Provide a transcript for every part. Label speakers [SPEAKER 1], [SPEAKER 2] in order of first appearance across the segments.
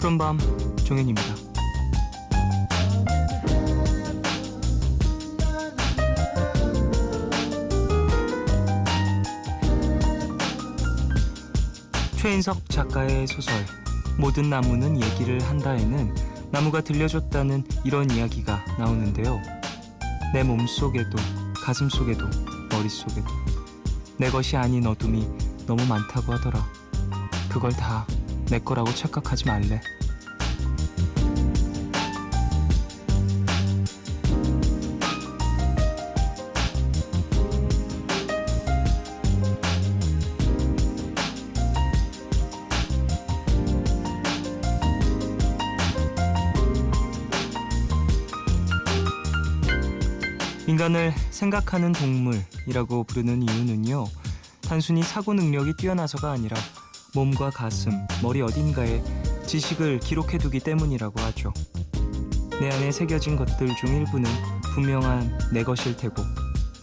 [SPEAKER 1] 푸른밤 종현입니다. 최인석 작가의 소설 모든 나무는 얘기를 한다에는 나무가 들려줬다는 이런 이야기가 나오는데요. 내 몸속에도 가슴속에도 머릿속에도 내 것이 아닌 어둠이 너무 많다고 하더라. 그걸 다 내 거라고 착각하지 말래. 인간을 생각하는 동물이라고 부르는 이유는요, 단순히 사고 능력이 뛰어나서가 아니라 몸과 가슴, 머리 어딘가에 지식을 기록해두기 때문이라고 하죠. 내 안에 새겨진 것들 중 일부는 분명한 내 것일 테고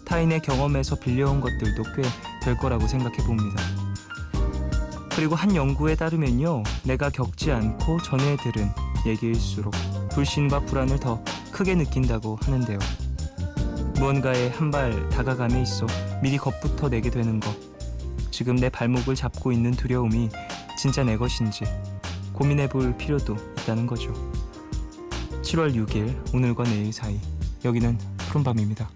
[SPEAKER 1] 타인의 경험에서 빌려온 것들도 꽤 될 거라고 생각해 봅니다. 그리고 한 연구에 따르면요, 내가 겪지 않고 전해 들은 얘기일수록 불신과 불안을 더 크게 느낀다고 하는데요. 무언가에 한 발 다가감에 있어 미리 겁부터 내게 되는 것, 지금 내 발목을 잡고 있는 두려움이 진짜 내 것인지 고민해 볼 필요도 있다는 거죠. 7월 6일 오늘과 내일 사이, 여기는 푸른밤입니다.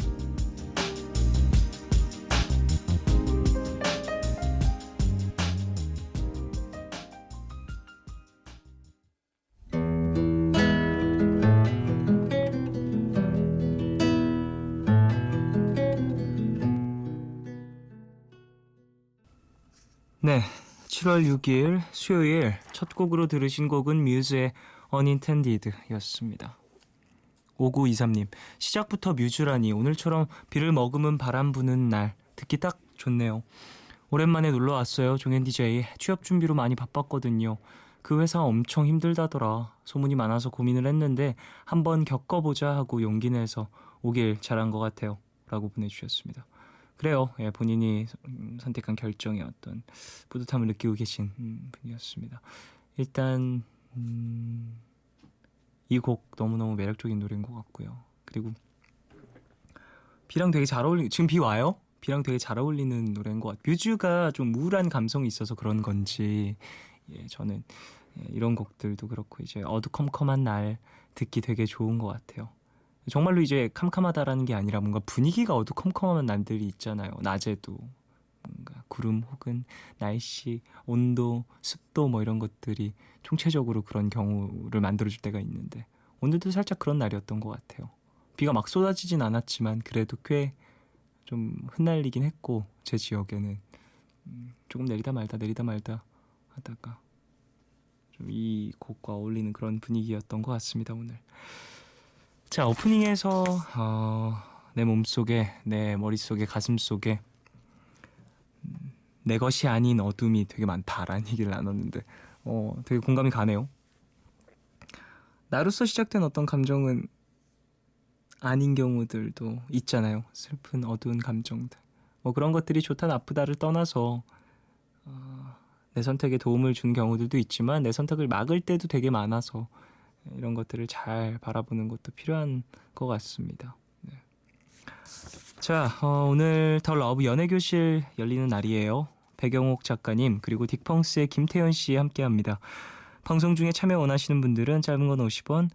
[SPEAKER 1] 네, 7월 6일 수요일 첫 곡으로 들으신 곡은 뮤즈의 Unintended 였습니다. 5923님, 시작부터 뮤즈라니 오늘처럼 비를 머금은 바람 부는 날 듣기 딱 좋네요. 오랜만에 놀러 왔어요. 종현 DJ. 취업 준비로 많이 바빴거든요. 그 회사 엄청 힘들다더라. 소문이 많아서 고민을 했는데 한번 겪어보자 하고 용기 내서 오길 잘한 것 같아요. 라고 보내주셨습니다. 그래요. 예, 본인이 선택한 결정에 어떤 뿌듯함을 느끼고 계신 분이었습니다. 일단 이 곡 너무너무 매력적인 노래인 것 같고요. 그리고 비랑 되게 잘 어울리는, 지금 비 와요? 비랑 되게 잘 어울리는 노래인 것 같아요. 뮤즈가 좀 우울한 감성이 있어서 그런 건지, 예, 저는 이런 곡들도 그렇고 이제 어두컴컴한 날 듣기 되게 좋은 것 같아요. 정말로 이제 캄캄하다라는 게 아니라 뭔가 분위기가 어두컴컴한 날들이 있잖아요. 낮에도 뭔가 구름 혹은 날씨, 온도, 습도 뭐 이런 것들이 총체적으로 그런 경우를 만들어줄 때가 있는데 오늘도 살짝 그런 날이었던 것 같아요. 비가 막 쏟아지진 않았지만 그래도 꽤 좀 흩날리긴 했고, 제 지역에는 조금 내리다 말다 하다가 좀 이 곡과 어울리는 그런 분위기였던 것 같습니다. 오늘. 자, 오프닝에서 내 몸속에, 내 머릿속에, 가슴속에 내 것이 아닌 어둠이 되게 많다라는 얘기를 나눴는데 되게 공감이 가네요. 나로서 시작된 어떤 감정은 아닌 경우들도 있잖아요. 슬픈 어두운 감정들. 뭐 그런 것들이 좋다 나쁘다를 떠나서 내 선택에 도움을 준 경우들도 있지만 내 선택을 막을 때도 되게 많아서 이런 것들을 잘 바라보는 것도 필요한 것 같습니다. 네. 자, 오늘 더 러브 연애교실 열리는 날이에요. 배경옥 작가님 그리고 딕펑스의 김태현 씨 함께합니다. 방송 중에 참여 원하시는 분들은 짧은 건 50원,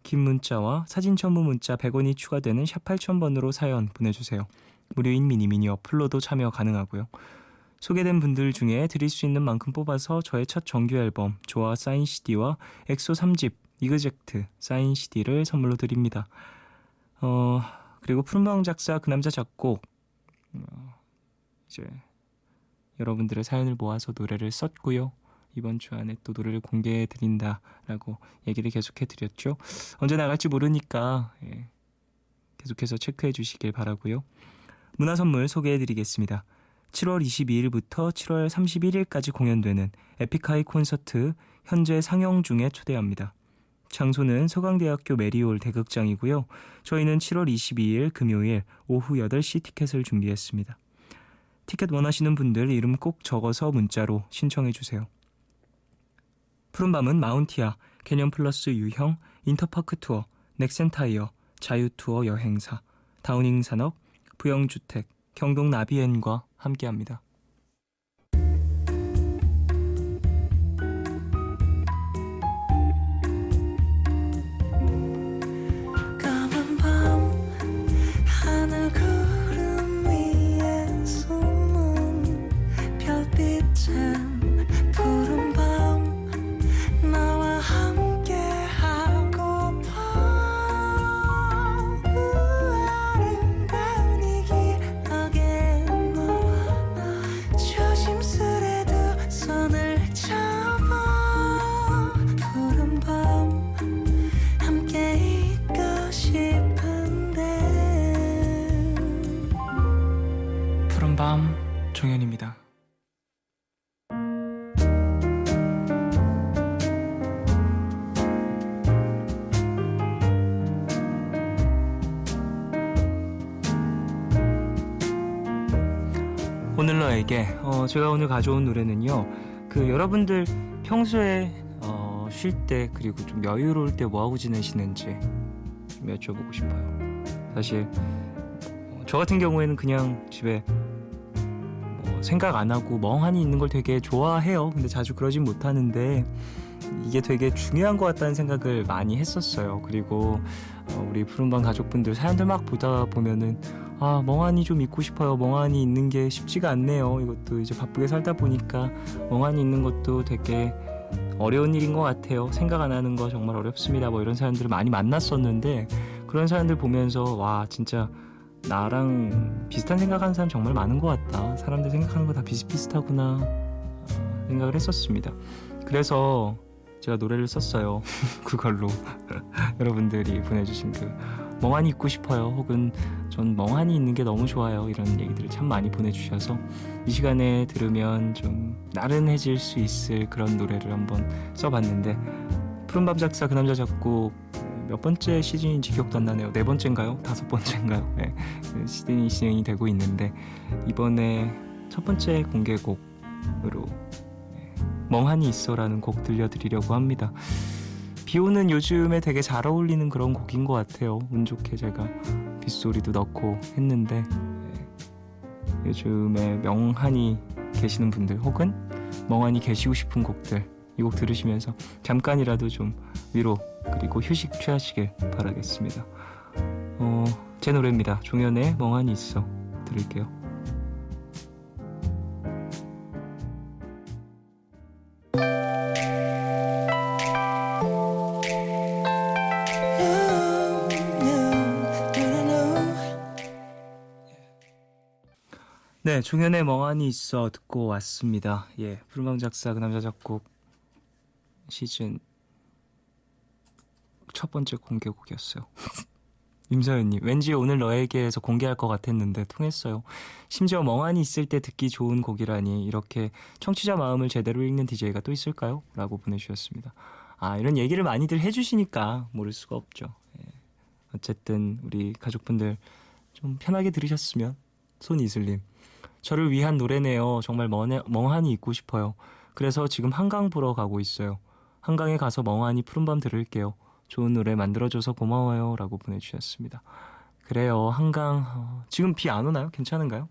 [SPEAKER 1] 긴 문자와 사진 첨부 문자 100원이 추가되는 샵 8000번으로 사연 보내주세요. 무료인 미니 어플로도 참여 가능하고요. 소개된 분들 중에 드릴 수 있는 만큼 뽑아서 저의 첫 정규 앨범 조아 사인 CD와 엑소 3집 이그젝트 사인 CD를 선물로 드립니다. 그리고 푸른밤 작사 그 남자 작곡, 이제 여러분들의 사연을 모아서 노래를 썼고요. 이번 주 안에 또 노래를 공개해드린다라고 얘기를 계속해드렸죠. 언제 나갈지 모르니까 계속해서 체크해 주시길 바라고요. 문화선물 소개해드리겠습니다. 7월 22일부터 7월 31일까지 공연되는 에픽하이 콘서트 현재 상영 중에 초대합니다. 장소는 서강대학교 메리올 대극장이고요. 저희는 7월 22일 금요일 오후 8시 티켓을 준비했습니다. 티켓 원하시는 분들 이름 꼭 적어서 문자로 신청해 주세요. 푸른밤은 마운티아, 개념 플러스 유형, 인터파크 투어, 넥센타이어, 자유투어 여행사, 다우닝 산업, 부영주택, 경동 나비엔과 함께합니다. 푸른밤 종현입니다. 오늘 너에게 제가 오늘 가져온 노래는요. 여러분들 평소에 쉴 때 그리고 좀 여유로울 때 뭐하고 지내시는지 좀 여쭤보고 싶어요. 사실 저 같은 경우에는 그냥 집에 생각 안 하고 멍하니 있는 걸 되게 좋아해요. 근데 자주 그러진 못하는데 이게 되게 중요한 것 같다는 생각을 많이 했었어요. 그리고 우리 푸른밤 가족분들 사연들 막 보다 보면은 멍하니 좀 있고 싶어요. 멍하니 있는 게 쉽지가 않네요. 이것도 이제 바쁘게 살다 보니까 멍하니 있는 것도 되게 어려운 일인 것 같아요. 생각 안 하는 거 정말 어렵습니다. 뭐 이런 사연들을 많이 만났었는데 그런 사연들 보면서 와 진짜 나랑 비슷한 생각하는 사람 정말 많은 것 같다. 사람들 생각하는 거 다 비슷비슷하구나 생각을 했었습니다. 그래서 제가 노래를 썼어요. 그걸로 여러분들이 보내주신 멍하니 있고 싶어요. 혹은 전 멍하니 있는 게 너무 좋아요. 이런 얘기들을 참 많이 보내주셔서 이 시간에 들으면 좀 나른해질 수 있을 그런 노래를 한번 써봤는데 푸른밤 작사 그 남자 작곡 몇 번째 시즌인지 기억도 안 나네요. 4번째인가요? 5번째인가요? 네, 시즌이 진행이 되고 있는데 이번에 첫 번째 공개곡으로 멍하니 있어라는 곡 들려드리려고 합니다. 비오는 요즘에 되게 잘 어울리는 그런 곡인 것 같아요. 운 좋게 제가 빗소리도 넣고 했는데 요즘에 멍하니 계시는 분들 혹은 멍하니 계시고 싶은 곡들 이 곡 들으시면서 잠깐이라도 좀 위로 그리고 휴식 취하시길 바라겠습니다. 제 노래입니다. 종현의 멍하니 있어 들을게요. 네, 종현의 멍하니 있어 듣고 왔습니다. 푸른밤 작사 그 남자 작곡 시즌 첫 번째 공개곡이었어요. 임서연님, 왠지 오늘 너에게에서 공개할 것 같았는데 통했어요. 심지어 멍하니 있을 때 듣기 좋은 곡이라니 이렇게 청취자 마음을 제대로 읽는 DJ가 또 있을까요? 라고 보내주셨습니다. 이런 얘기를 많이들 해주시니까 모를 수가 없죠. 어쨌든 우리 가족분들 좀 편하게 들으셨으면. 손이슬님, 저를 위한 노래네요. 정말 멍하니 있고 싶어요. 그래서 지금 한강 보러 가고 있어요. 한강에 가서 멍하니 푸른밤 들을게요. 좋은 노래 만들어줘서 고마워요. 라고 보내주셨습니다. 그래요. 한강 지금 비 안 오나요? 괜찮은가요?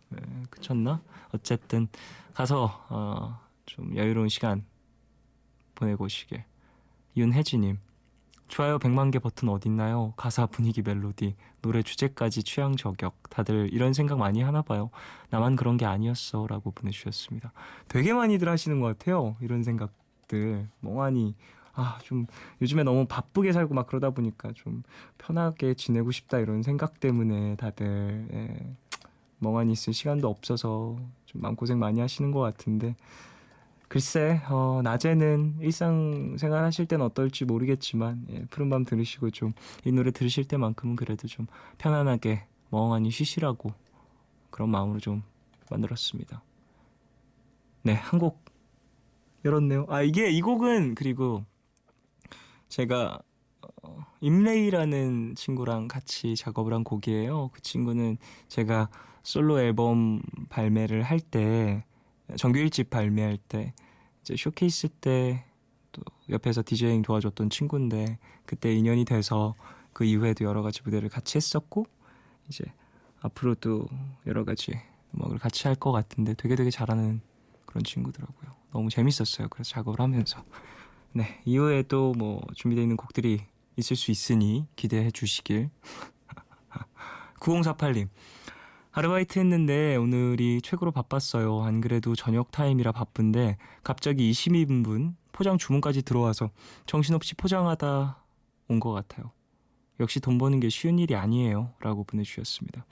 [SPEAKER 1] 그쳤나? 어쨌든 가서 좀 여유로운 시간 보내고 오시길. 윤혜지님, 좋아요 100만 개 버튼 어딨나요? 가사, 분위기, 멜로디, 노래 주제까지 취향 저격. 다들 이런 생각 많이 하나 봐요. 나만 그런 게 아니었어. 라고 보내주셨습니다. 되게 많이들 하시는 것 같아요. 이런 생각들. 멍하니 좀 요즘에 너무 바쁘게 살고 막 그러다 보니까 좀 편하게 지내고 싶다 이런 생각 때문에 다들 멍하니 있을 시간도 없어서 좀 마음고생 많이 하시는 것 같은데 글쎄 낮에는 일상생활 하실 때는 어떨지 모르겠지만 푸른밤 들으시고 좀 이 노래 들으실 때만큼은 그래도 좀 편안하게 멍하니 쉬시라고 그런 마음으로 좀 만들었습니다. 네, 한 곡 열었네요. 이 곡은 그리고 제가 임레이라는 친구랑 같이 작업을 한 곡이에요. 그 친구는 제가 솔로 앨범 발매를 할 때 정규 1집 발매할 때 이제 쇼케이스 때 또 옆에서 디제잉 도와줬던 친구인데 그때 인연이 돼서 그 이후에도 여러 가지 무대를 같이 했었고 이제 앞으로도 여러 가지 음악을 같이 할 것 같은데 되게 잘하는 그런 친구더라고요. 너무 재밌었어요. 그래서 작업을 하면서 네, 이후에도 뭐 준비되어 있는 곡들이 있을 수 있으니 기대해 주시길. 9048님, 아르바이트 했는데 오늘이 최고로 바빴어요. 안 그래도 저녁 타임이라 바쁜데 갑자기 20인분 포장 주문까지 들어와서 정신없이 포장하다 온 것 같아요. 역시 돈 버는 게 쉬운 일이 아니에요. 라고 보내주셨습니다.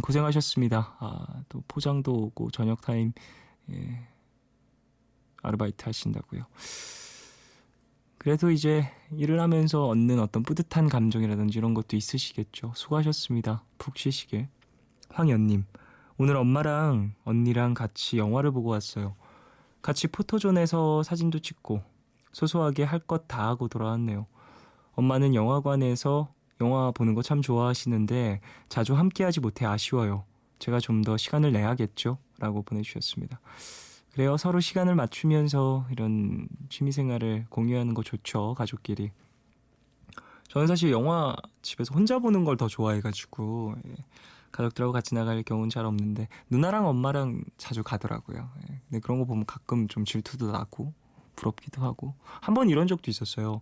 [SPEAKER 1] 고생하셨습니다. 또 포장도 오고 저녁 타임 아르바이트 하신다고요. 그래도 이제 일을 하면서 얻는 어떤 뿌듯한 감정이라든지 이런 것도 있으시겠죠. 수고하셨습니다. 푹 쉬시길. 황연님, 오늘 엄마랑 언니랑 같이 영화를 보고 왔어요. 같이 포토존에서 사진도 찍고 소소하게 할 것 다 하고 돌아왔네요. 엄마는 영화관에서 영화 보는 거 참 좋아하시는데 자주 함께하지 못해 아쉬워요. 제가 좀 더 시간을 내야겠죠? 라고 보내주셨습니다. 그래요. 서로 시간을 맞추면서 이런 취미생활을 공유하는 거 좋죠. 가족끼리. 저는 사실 영화 집에서 혼자 보는 걸 더 좋아해가지고 가족들하고 같이 나갈 경우는 잘 없는데 누나랑 엄마랑 자주 가더라고요. 근데 그런 거 보면 가끔 좀 질투도 나고 부럽기도 하고 한 번 이런 적도 있었어요.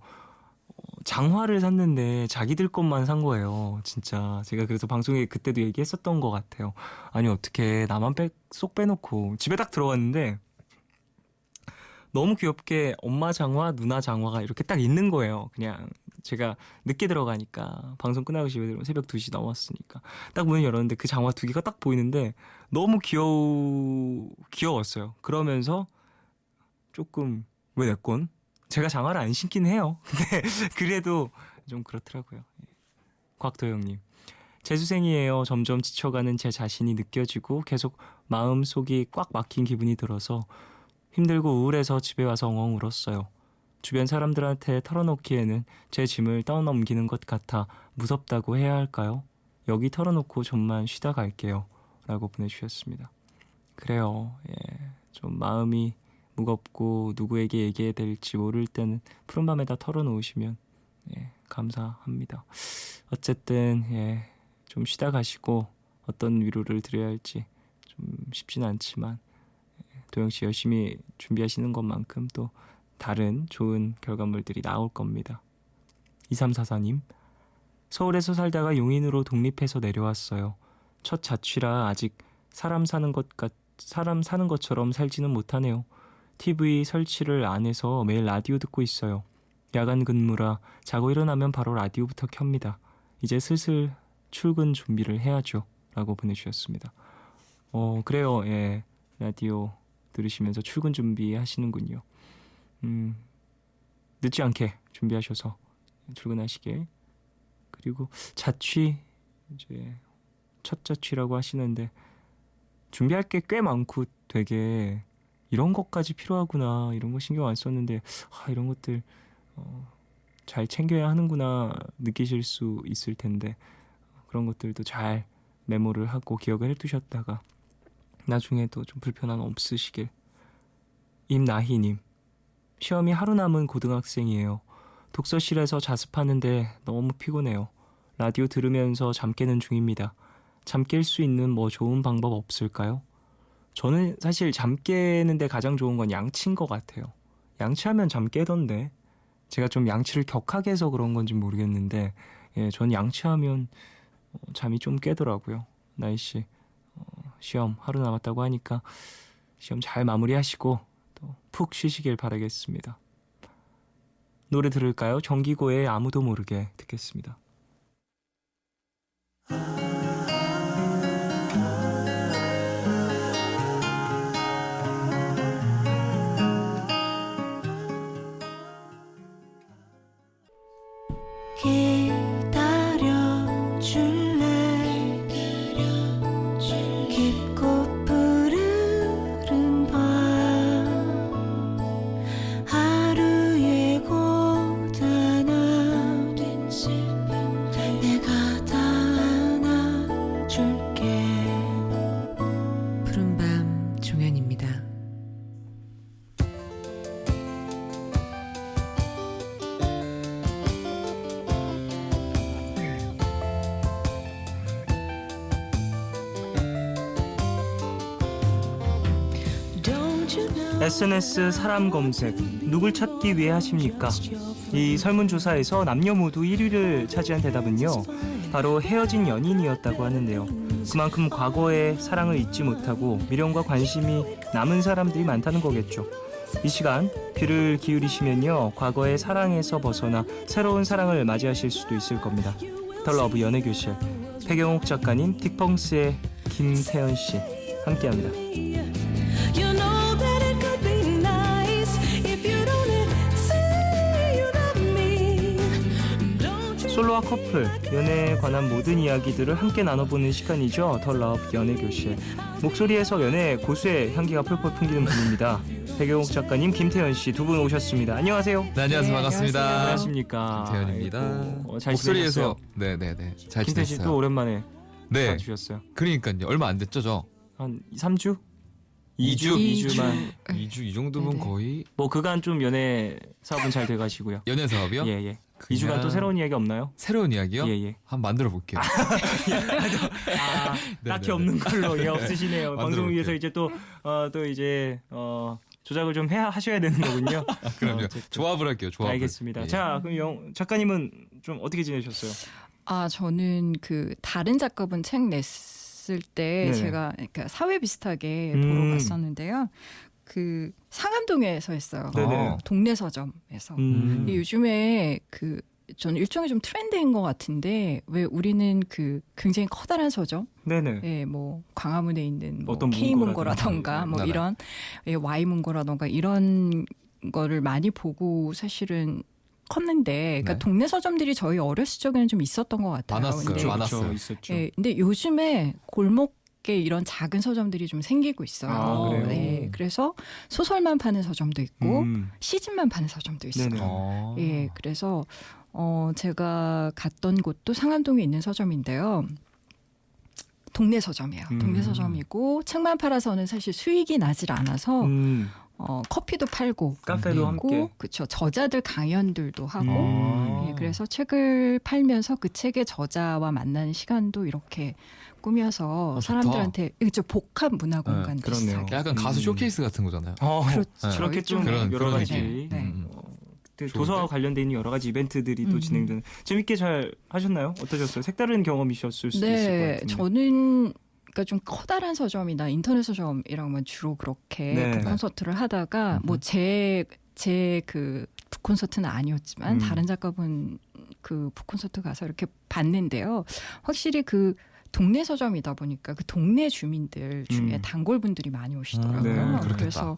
[SPEAKER 1] 장화를 샀는데 자기들 것만 산 거예요. 진짜 제가 그래서 방송에 그때도 얘기했었던 것 같아요. 아니 어떻게 나만 쏙 빼놓고 집에 딱 들어갔는데 너무 귀엽게 엄마 장화, 누나 장화가 이렇게 딱 있는 거예요. 그냥 제가 늦게 들어가니까 방송 끝나고 집에 들어오면 새벽 2시 넘었으니까 딱 문을 열었는데 그 장화 두 개가 딱 보이는데 너무 귀여웠어요. 그러면서 조금 왜 내 건? 제가 장화를 안 신긴 해요. 근데 그래도 좀 그렇더라고요. 곽도영님, 재수생이에요. 점점 지쳐가는 제 자신이 느껴지고 계속 마음속이 꽉 막힌 기분이 들어서 힘들고 우울해서 집에 와서 엉엉 울었어요. 주변 사람들한테 털어놓기에는 제 짐을 떠넘기는 것 같아 무섭다고 해야 할까요? 여기 털어놓고 좀만 쉬다 갈게요. 라고 보내주셨습니다. 그래요. 좀 마음이 무겁고 누구에게 얘기해야 될지 모를 때는 푸른밤에다 털어놓으시면 감사합니다. 어쨌든 좀 쉬다 가시고 어떤 위로를 드려야 할지 좀 쉽진 않지만 도영씨 열심히 준비하시는 것만큼 또 다른 좋은 결과물들이 나올 겁니다. 2344님, 서울에서 살다가 용인으로 독립해서 내려왔어요. 첫 자취라 아직 사람 사는 것처럼 살지는 못하네요. TV 설치를 안 해서 매일 라디오 듣고 있어요. 야간 근무라 자고 일어나면 바로 라디오부터 켭니다. 이제 슬슬 출근 준비를 해야죠. 라고 보내주셨습니다. 그래요. 라디오 들으시면서 출근 준비하시는군요. 늦지 않게 준비하셔서 출근하시길. 그리고 자취, 이제 첫 자취라고 하시는데 준비할 게 꽤 많고 되게 이런 것까지 필요하구나, 이런 거 신경 안 썼는데 이런 것들 잘 챙겨야 하는구나 느끼실 수 있을 텐데 그런 것들도 잘 메모를 하고 기억을 해두셨다가 나중에도 좀 불편함 없으시길. 임나희님, 시험이 하루 남은 고등학생이에요. 독서실에서 자습하는데 너무 피곤해요. 라디오 들으면서 잠 깨는 중입니다. 잠 깰 수 있는 뭐 좋은 방법 없을까요? 저는 사실 잠 깨는데 가장 좋은 건 양치인 것 같아요. 양치하면 잠 깨던데 제가 좀 양치를 격하게 해서 그런 건지 모르겠는데 전 양치하면 잠이 좀 깨더라고요. 나이씨 시험 하루 남았다고 하니까 시험 잘 마무리하시고 또 푹 쉬시길 바라겠습니다. 노래 들을까요? 정기고의 아무도 모르게 듣겠습니다.
[SPEAKER 2] 기다려줄래 깊고 푸르른 밤 하루의 고단함
[SPEAKER 1] SNS 사람 검색 누굴 찾기 위해 하십니까? 이 설문조사에서 남녀 모두 1위를 차지한 대답은요, 바로 헤어진 연인이었다고 하는데요. 그만큼 과거의 사랑을 잊지 못하고 미련과 관심이 남은 사람들이 많다는 거겠죠. 이 시간 귀를 기울이시면요, 과거의 사랑에서 벗어나 새로운 사랑을 맞이하실 수도 있을 겁니다. 더 러브 연애교실, 배경옥 작가님, 딕펑스의 김태현 씨 함께합니다.
[SPEAKER 2] You know that it could be nice if you don't say you love me. Don't you
[SPEAKER 1] 솔로와 커플, 연애에 관한 모든 이야기들을 함께 나눠보는 시간이죠. 더 러브 연애교실. 목소리에서 연애 고수의 향기가 펄펄 풍기는 분입니다. 배경옥 작가님, 김태현 씨 두 분 오셨습니다. 안녕하세요.
[SPEAKER 3] 네, 안녕하세요.
[SPEAKER 4] 네,
[SPEAKER 3] 반갑습니다.
[SPEAKER 1] 안녕하십니까.
[SPEAKER 3] 김태현입니다.
[SPEAKER 1] 아이고, 잘
[SPEAKER 3] 목소리에서
[SPEAKER 1] 지내셨어요?
[SPEAKER 3] 네네네 잘
[SPEAKER 1] 김태현 씨
[SPEAKER 3] 지냈어요.
[SPEAKER 1] 또 오랜만에
[SPEAKER 3] 네,
[SPEAKER 1] 와주셨어요.
[SPEAKER 3] 그러니까요. 얼마 안 됐죠, 저.
[SPEAKER 1] 한 3주?
[SPEAKER 3] 2주?
[SPEAKER 1] 2주만.
[SPEAKER 3] 2주 이 정도면
[SPEAKER 4] 네네.
[SPEAKER 3] 거의
[SPEAKER 1] 뭐 그간 좀 연애 사업은 잘 돼가시고요.
[SPEAKER 3] 연애 사업이요?
[SPEAKER 1] 예. 2주간 또 새로운 이야기 없나요?
[SPEAKER 3] 새로운 이야기요?
[SPEAKER 1] 예.
[SPEAKER 3] 한번 만들어 볼게요.
[SPEAKER 1] 아,
[SPEAKER 3] 네,
[SPEAKER 1] 딱히
[SPEAKER 3] 네,
[SPEAKER 1] 없는
[SPEAKER 3] 네.
[SPEAKER 1] 걸로 예, 없으시네요.
[SPEAKER 3] 만들어
[SPEAKER 1] 방송을 위해서
[SPEAKER 3] 볼게요.
[SPEAKER 1] 이제 또 이제 조작을 좀 하셔야 되는 거군요.
[SPEAKER 3] 그럼요.
[SPEAKER 1] 어쨌든.
[SPEAKER 3] 조합을 할게요. 조합을.
[SPEAKER 1] 알겠습니다.
[SPEAKER 3] 예.
[SPEAKER 1] 자, 그럼 작가님은 좀 어떻게 지내셨어요?
[SPEAKER 4] 저는 그 다른 작가분 책 냈을 때
[SPEAKER 1] 네네.
[SPEAKER 4] 제가 그러니까 사회 비슷하게
[SPEAKER 1] 음.
[SPEAKER 4] 보러 갔었는데요. 그 상암동에서 했어요.
[SPEAKER 1] 네네.
[SPEAKER 4] 동네 서점에서. 근데 요즘에 그 저는 일종의 좀 트렌드인 것 같은데 왜 우리는 그 굉장히 커다란 서점,
[SPEAKER 1] 네네.
[SPEAKER 4] 예, 뭐 광화문에 있는 뭐
[SPEAKER 1] 어떤
[SPEAKER 4] K
[SPEAKER 1] 문고라든지.
[SPEAKER 4] 문고라던가 뭐
[SPEAKER 3] 네네.
[SPEAKER 4] 이런 예, Y 문고라던가 이런 거를 많이 보고 사실은 컸는데, 그러니까
[SPEAKER 3] 네.
[SPEAKER 4] 동네 서점들이 저희 어렸을 적에는 좀 있었던 것 같아요.
[SPEAKER 3] 많았어요.
[SPEAKER 4] 근데,
[SPEAKER 3] 많았어요.
[SPEAKER 1] 있었죠.
[SPEAKER 4] 예, 근데 요즘에 골목에 이런 작은 서점들이 좀 생기고 있어요.
[SPEAKER 1] 아,
[SPEAKER 3] 그래요?
[SPEAKER 4] 예, 그래서 소설만 파는 서점도 있고
[SPEAKER 1] 음.
[SPEAKER 4] 시집만 파는 서점도 있어요.
[SPEAKER 1] 네네.
[SPEAKER 4] 예, 그래서 제가 갔던 곳도 상암동에 있는 서점인데요. 동네 서점이에요. 동네 서점이고 책만 팔아서는 사실 수익이 나질 않아서 커피도 팔고
[SPEAKER 1] 카페도 함께.
[SPEAKER 4] 있고, 그렇죠. 저자들 강연들도 하고,
[SPEAKER 1] 아.
[SPEAKER 4] 예, 그래서 책을 팔면서 그 책의 저자와 만나는 시간도 이렇게 꾸며서
[SPEAKER 3] 좋다.
[SPEAKER 4] 사람들한테 그렇죠. 복합 문화 공간
[SPEAKER 1] 그렇네요.
[SPEAKER 4] 비슷하게.
[SPEAKER 3] 약간 가수 쇼케이스 같은 거잖아요.
[SPEAKER 4] 그렇죠.
[SPEAKER 1] 그렇게 좀
[SPEAKER 3] 그런
[SPEAKER 1] 여러 가지
[SPEAKER 4] 네, 네.
[SPEAKER 1] 도서와 관련된 여러 가지 이벤트들이 또 진행되는, 재밌게 잘 하셨나요? 어떠셨어요? 색다른 경험이셨을 수도 있을 것
[SPEAKER 4] 네,
[SPEAKER 1] 같은데.
[SPEAKER 4] 저는 그러니까 좀 커다란 서점이나 인터넷 서점이랑만 주로 그렇게
[SPEAKER 1] 네.
[SPEAKER 4] 북콘서트를 하다가 뭐 제 그 북콘서트는 아니었지만 다른 작가분 그 북콘서트 가서 이렇게 봤는데요. 확실히 그 동네 서점이다 보니까 그 동네 주민들 중에 단골분들이 많이 오시더라고요.
[SPEAKER 1] 네,
[SPEAKER 3] 그렇겠다.
[SPEAKER 4] 그래서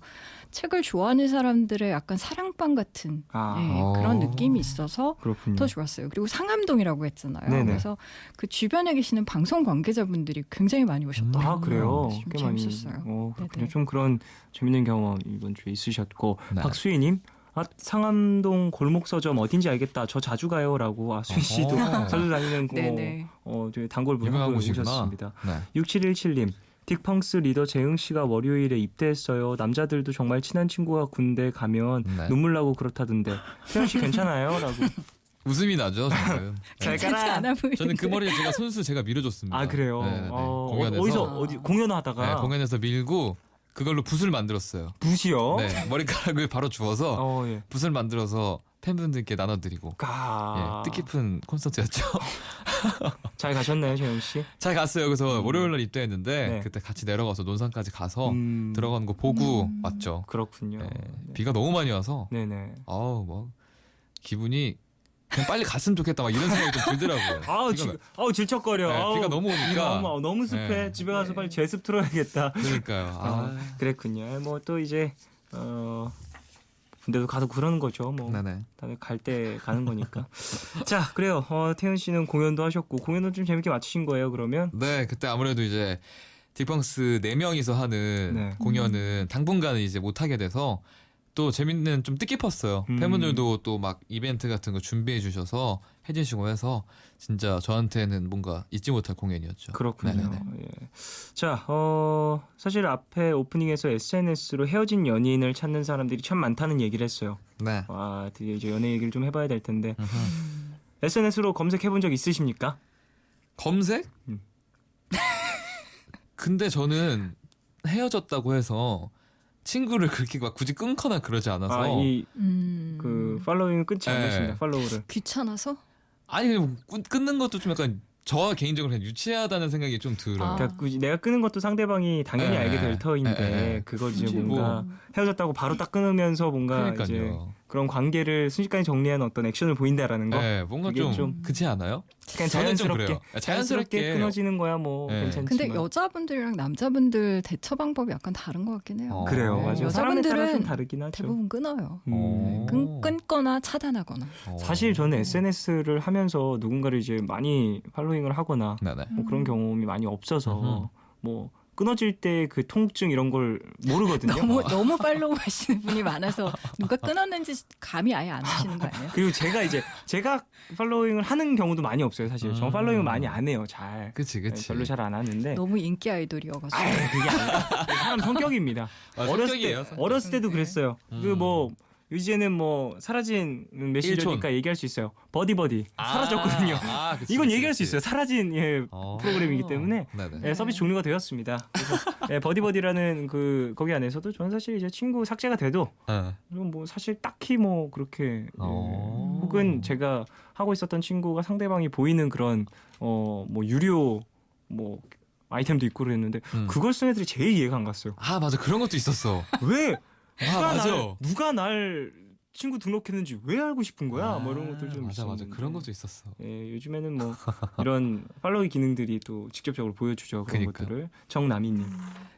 [SPEAKER 4] 책을 좋아하는 사람들의 약간 사랑방 같은
[SPEAKER 1] 아.
[SPEAKER 4] 예, 그런 느낌이 있어서
[SPEAKER 1] 그렇군요.
[SPEAKER 4] 더 좋았어요. 그리고 상암동이라고 했잖아요.
[SPEAKER 1] 네네.
[SPEAKER 4] 그래서 그 주변에 계시는 방송 관계자분들이 굉장히 많이 오셨더라고요.
[SPEAKER 1] 아, 그래요?
[SPEAKER 4] 좀
[SPEAKER 1] 꽤 많이.
[SPEAKER 4] 재밌었어요.
[SPEAKER 1] 그렇군요.
[SPEAKER 4] 네네.
[SPEAKER 1] 좀 그런 재밌는 경험 이번 주에 있으셨고.
[SPEAKER 3] 네.
[SPEAKER 1] 박수희님, 상암동 골목 서점 어딘지 알겠다. 저 자주 가요라고. 수희 씨도
[SPEAKER 3] 어허.
[SPEAKER 1] 자주 다니는
[SPEAKER 4] 네네.
[SPEAKER 1] 저희 단골분
[SPEAKER 3] 유명한
[SPEAKER 1] 한분
[SPEAKER 3] 곳이구나.
[SPEAKER 1] 오셨습니다.
[SPEAKER 3] 네.
[SPEAKER 1] 6717님. 딕펑스 리더 재흥 씨가 월요일에 입대했어요. 남자들도 정말 친한 친구가 군대 가면
[SPEAKER 3] 네.
[SPEAKER 1] 눈물 나고 그렇다던데. 태연 씨 괜찮아요? 라고.
[SPEAKER 3] 웃음이 나죠, 지금.
[SPEAKER 1] 잘
[SPEAKER 4] 괜찮지
[SPEAKER 1] 가라.
[SPEAKER 4] 않아 보이는데.
[SPEAKER 3] 저는 그 머리에 제가 손수 제가 밀어줬습니다.
[SPEAKER 1] 아, 그래요?
[SPEAKER 3] 네, 네, 네. 공연에서.
[SPEAKER 1] 어디서 어디 공연하다가
[SPEAKER 3] 네, 공연에서 밀고 그걸로 붓을 만들었어요.
[SPEAKER 1] 붓이요?
[SPEAKER 3] 네, 머리카락을 바로 주워서
[SPEAKER 1] 예.
[SPEAKER 3] 붓을 만들어서 팬분들께 나눠드리고
[SPEAKER 1] 아.
[SPEAKER 3] 예, 뜻깊은 콘서트였죠.
[SPEAKER 1] 잘 가셨나요, 재흥 씨?
[SPEAKER 3] 잘 갔어요. 그래서 월요일날 입대했는데
[SPEAKER 1] 네.
[SPEAKER 3] 그때 같이 내려가서 논산까지 가서
[SPEAKER 1] 음.
[SPEAKER 3] 들어가는 거 보고 왔죠.
[SPEAKER 1] 그렇군요.
[SPEAKER 3] 네,
[SPEAKER 1] 네.
[SPEAKER 3] 비가 너무 많이 와서
[SPEAKER 1] 네네.
[SPEAKER 3] 뭐 기분이 그냥 빨리 갔으면 좋겠다 막 이런 생각이 좀 들더라고요.
[SPEAKER 1] 질척거려.
[SPEAKER 3] 네, 비가 너무 오니까.
[SPEAKER 1] 너무 습해.
[SPEAKER 3] 네.
[SPEAKER 1] 집에 가서 빨리 제습 틀어야겠다.
[SPEAKER 3] 그러니까요.
[SPEAKER 1] 그랬군요. 뭐 또 이제 군대도 가서 그러는 거죠. 뭐
[SPEAKER 3] 네네.
[SPEAKER 1] 다들 갈 때 가는 거니까. 자, 그래요. 태현 씨는 공연도 하셨고 공연도 좀 재밌게 마치신 거예요. 그러면
[SPEAKER 3] 네, 그때 아무래도 이제 딕펑스 4명이서 하는
[SPEAKER 1] 네.
[SPEAKER 3] 공연은 당분간은 이제 못 하게 돼서 또 재밌는 좀 뜻깊었어요. 팬분들도 또 막 이벤트 같은 거 준비해 주셔서 해주시고 해서 진짜 저한테는 뭔가 잊지 못할 공연이었죠.
[SPEAKER 1] 그렇군요.
[SPEAKER 3] 네네네.
[SPEAKER 1] 예. 자, 사실 앞에 오프닝에서 SNS로 헤어진 연인을 찾는 사람들이 참 많다는 얘기를 했어요.
[SPEAKER 3] 네.
[SPEAKER 1] 와, 드디어 이제 연애 얘기를 좀 해봐야 될 텐데. SNS로 검색해 본 적 있으십니까?
[SPEAKER 3] 검색?
[SPEAKER 1] 음.
[SPEAKER 3] 근데 저는 헤어졌다고 해서 친구를 그렇게 막 굳이 끊거나 그러지 않아서
[SPEAKER 1] 그 팔로잉을 끊지
[SPEAKER 3] 네.
[SPEAKER 1] 않으십니다. 팔로우를.
[SPEAKER 4] 귀찮아서?
[SPEAKER 3] 아니 그냥 끊는 것도 좀 약간 저 개인적으로 그냥 유치하다는 생각이 좀 들어요.
[SPEAKER 4] 아.
[SPEAKER 1] 그러니까 굳이 내가 끊는 것도 상대방이 당연히
[SPEAKER 3] 네.
[SPEAKER 1] 알게 될 터인데
[SPEAKER 3] 네.
[SPEAKER 1] 그걸 이제
[SPEAKER 3] 굳이
[SPEAKER 1] 뭔가
[SPEAKER 3] 뭐.
[SPEAKER 1] 헤어졌다고 바로 딱 끊으면서 뭔가 이제
[SPEAKER 3] 그러니까요.
[SPEAKER 1] 그런 관계를 순식간에 정리하는 어떤 액션을 보인다라는 거.
[SPEAKER 3] 네, 뭔가
[SPEAKER 1] 그게
[SPEAKER 3] 좀,
[SPEAKER 1] 좀-
[SPEAKER 3] 그렇지 않아요?
[SPEAKER 1] 그냥
[SPEAKER 3] 저는 좀
[SPEAKER 1] 자연스럽게
[SPEAKER 3] 그래요.
[SPEAKER 1] 자연스럽게 끊어지는 거야 뭐
[SPEAKER 3] 네.
[SPEAKER 1] 괜찮지만.
[SPEAKER 4] 근데 여자분들이랑 남자분들 대처 방법이 약간 다른 것 같긴 해요.
[SPEAKER 1] 그래요,
[SPEAKER 3] 어.
[SPEAKER 1] 맞아요. 사람에 따라 좀
[SPEAKER 4] 여자분들은
[SPEAKER 1] 다르긴 하죠.
[SPEAKER 4] 대부분 끊어요.
[SPEAKER 3] 어.
[SPEAKER 4] 끊거나 차단하거나.
[SPEAKER 1] 사실 저는 SNS를 하면서 누군가를 이제 많이 팔로잉을 하거나
[SPEAKER 3] 네네.
[SPEAKER 1] 뭐 그런 경험이 많이 없어서
[SPEAKER 3] 음흠.
[SPEAKER 1] 뭐 끊어질 때 그 통증 이런 걸 모르거든요.
[SPEAKER 4] 너무 팔로우 하시는 분이 많아서 누가 끊었는지 감이 아예 안 오시는 거 아니에요?
[SPEAKER 1] 그리고 제가 팔로잉을 하는 경우도 많이 없어요. 사실 저
[SPEAKER 3] 음.
[SPEAKER 1] 팔로잉을 많이 안 해요. 잘
[SPEAKER 3] 그치.
[SPEAKER 1] 별로 잘 안 하는데.
[SPEAKER 4] 너무 인기 아이돌이어가지고.
[SPEAKER 1] 아유, 그게 아니라 사람 성격입니다.
[SPEAKER 3] 아,
[SPEAKER 1] 어렸을 때
[SPEAKER 3] 성격이에요, 성격.
[SPEAKER 1] 어렸을 때도 그랬어요. 그 뭐 이제는 뭐 사라진 메시저니까 얘기할 수 있어요. 버디버디 사라졌거든요.
[SPEAKER 3] 그치,
[SPEAKER 1] 이건
[SPEAKER 3] 그치,
[SPEAKER 1] 얘기할 수
[SPEAKER 3] 그치.
[SPEAKER 1] 있어요. 사라진 프로그램이기 때문에
[SPEAKER 3] 네네.
[SPEAKER 1] 예, 서비스 종료가 되었습니다. 그래서 버디버디라는 그 거기 안에서도 저는 사실 이제 친구 삭제가 돼도
[SPEAKER 3] 네.
[SPEAKER 1] 뭐 사실 딱히 뭐 그렇게
[SPEAKER 3] 어.
[SPEAKER 1] 혹은 제가 하고 있었던 친구가 상대방이 보이는 그런 뭐 유료 뭐 아이템도 있고 그랬는데 그걸 쓴 애들이 제일 이해가 안 갔어요.
[SPEAKER 3] 아 맞아 그런 것도 있었어.
[SPEAKER 1] 왜
[SPEAKER 3] 맞아.
[SPEAKER 1] 누가 날 친구 등록했는지 왜 알고 싶은 거야? 뭐 이런 것들 좀
[SPEAKER 3] 맞아
[SPEAKER 1] 있었는데.
[SPEAKER 3] 맞아 그런 것도 있었어.
[SPEAKER 1] 예, 요즘에는 뭐 이런 팔로우 기능들이 또 직접적으로 보여주죠. 그런
[SPEAKER 3] 그러니까요.
[SPEAKER 1] 것들을. 정남이님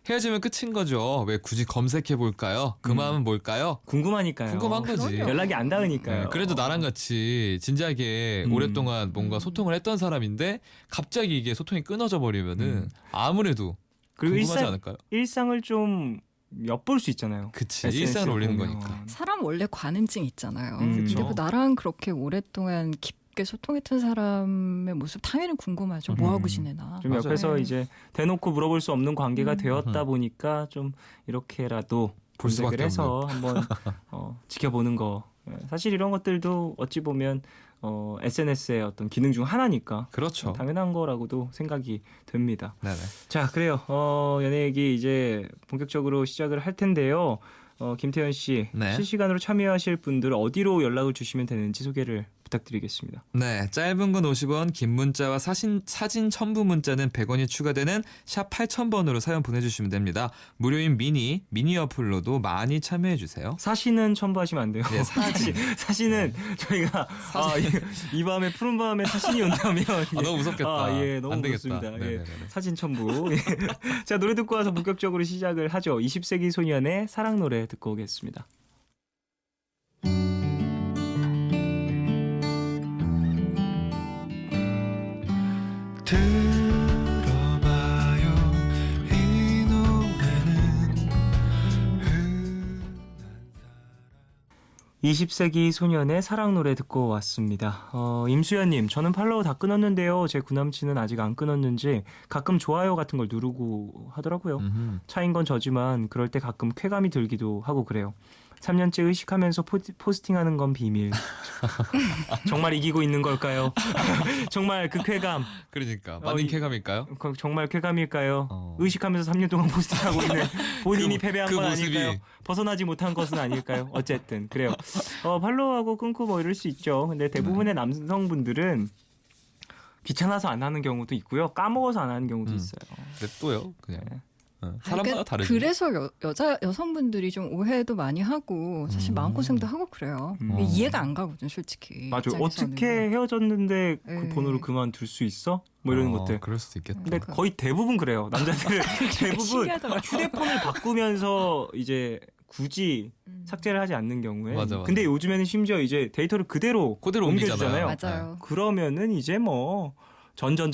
[SPEAKER 3] 헤어지면 끝인 거죠. 왜 굳이 검색해 볼까요? 그 마음은 뭘까요?
[SPEAKER 1] 궁금하니까요.
[SPEAKER 3] 궁금한 거지.
[SPEAKER 4] 그럼요.
[SPEAKER 1] 연락이 안 닿으니까요.
[SPEAKER 3] 네, 그래도 나랑 같이 진지하게 오랫동안 뭔가 소통을 했던 사람인데 갑자기 이게 소통이 끊어져 버리면은 아무래도
[SPEAKER 1] 그리고
[SPEAKER 3] 궁금하지 않을까요?
[SPEAKER 1] 일상을 좀 엿볼 수 있잖아요.
[SPEAKER 3] 그치
[SPEAKER 1] SNS에
[SPEAKER 3] 일상을 올리는
[SPEAKER 1] 보면.
[SPEAKER 3] 거니까.
[SPEAKER 4] 사람 원래 관음증 있잖아요.
[SPEAKER 1] 그쵸.
[SPEAKER 4] 근데 그 나랑 그렇게 오랫동안 깊게 소통했던 사람의 모습 당연히 궁금하죠. 뭐 하고 지내나.
[SPEAKER 1] 좀
[SPEAKER 3] 맞아요.
[SPEAKER 1] 옆에서
[SPEAKER 4] 네.
[SPEAKER 1] 이제 대놓고 물어볼 수 없는 관계가 되었다 보니까 좀 이렇게라도
[SPEAKER 3] 볼 수밖에
[SPEAKER 1] 검색을 해서 한번 지켜보는 거. 예, 사실 이런 것들도 어찌 보면 SNS의 어떤 기능 중 하나니까
[SPEAKER 3] 그렇죠.
[SPEAKER 1] 당연한 거라고도 생각이 됩니다.
[SPEAKER 3] 네네.
[SPEAKER 1] 자, 그래요. 연애 얘기 이제 본격적으로 시작을 할 텐데요. 김태현 씨,
[SPEAKER 3] 네.
[SPEAKER 1] 실시간으로 참여하실 분들 어디로 연락을 주시면 되는지 소개를 부탁드리겠습니다.
[SPEAKER 3] 네, 짧은 건 50원, 긴 문자와 사진 첨부 문자는 100원이 추가되는 샵 8000번으로 사연 보내주시면 됩니다. 무료인 미니 어플로도 많이 참여해주세요.
[SPEAKER 1] 사진은 첨부하시면 안 돼요.
[SPEAKER 3] 네, 사진.
[SPEAKER 1] 사진은 저희가 이 밤에 푸른 밤에 사진이 온다면
[SPEAKER 3] 너무 무섭겠다.
[SPEAKER 1] 예, 너무
[SPEAKER 3] 안 되겠다.
[SPEAKER 1] 무섭습니다. 예,
[SPEAKER 3] 네네네.
[SPEAKER 1] 사진 첨부. 예. 자, 노래 듣고 와서 본격적으로 시작을 하죠. 20세기 소년의 사랑 노래 듣고 오겠습니다.
[SPEAKER 5] 들어봐요 이 노래는
[SPEAKER 1] 20세기 소년의 사랑 노래 듣고 왔습니다. 임수연님, 저는 팔로우 다 끊었는데요. 제 구남친은 아직 안 끊었는지 가끔 좋아요 같은 걸 누르고 하더라고요. 차인 건 저지만 그럴 때 가끔 쾌감이 들기도 하고 그래요. 3년째 의식하면서 포스팅하는 건 비밀. 정말 이기고 있는 걸까요? 정말 그 쾌감,
[SPEAKER 3] 그러니까 많은 쾌감일까요?
[SPEAKER 1] 정말 쾌감일까요? 의식하면서 3년 동안 포스팅하고 있는 본인이 패배한
[SPEAKER 3] 그
[SPEAKER 1] 건
[SPEAKER 3] 모습이.
[SPEAKER 1] 아닐까요? 벗어나지 못한 것은 아닐까요? 어쨌든 그래요. 팔로우하고 끊고 뭐 이럴 수 있죠. 근데 대부분의 남성분들은 귀찮아서 안 하는 경우도 있고요. 까먹어서 안 하는 경우도 있어요.
[SPEAKER 3] 냅둬요 그냥.
[SPEAKER 1] 네.
[SPEAKER 3] 사람마다
[SPEAKER 4] 그러니까
[SPEAKER 3] 다르죠.
[SPEAKER 4] 그래서 여성분들이 좀 오해도 많이 하고 사실 마음고생도 하고 그래요. 이해가 안 가거든 솔직히.
[SPEAKER 1] 맞아요.
[SPEAKER 4] 입장에서는.
[SPEAKER 1] 어떻게 헤어졌는데 그
[SPEAKER 4] 네.
[SPEAKER 1] 번호를 그만둘 수 있어? 뭐 이런 것들.
[SPEAKER 3] 그럴 수도 있겠다.
[SPEAKER 1] 근데 거의 대부분 그래요. 남자들은 대부분
[SPEAKER 4] 신기하더라고요.
[SPEAKER 1] 휴대폰을 바꾸면서 이제 굳이 삭제를 하지 않는 경우에.
[SPEAKER 3] 맞아.
[SPEAKER 1] 근데 요즘에는 심지어 이제 데이터를 그대로 옮겨주잖아요.
[SPEAKER 4] 맞아요.
[SPEAKER 1] 그러면은 이제 뭐 전전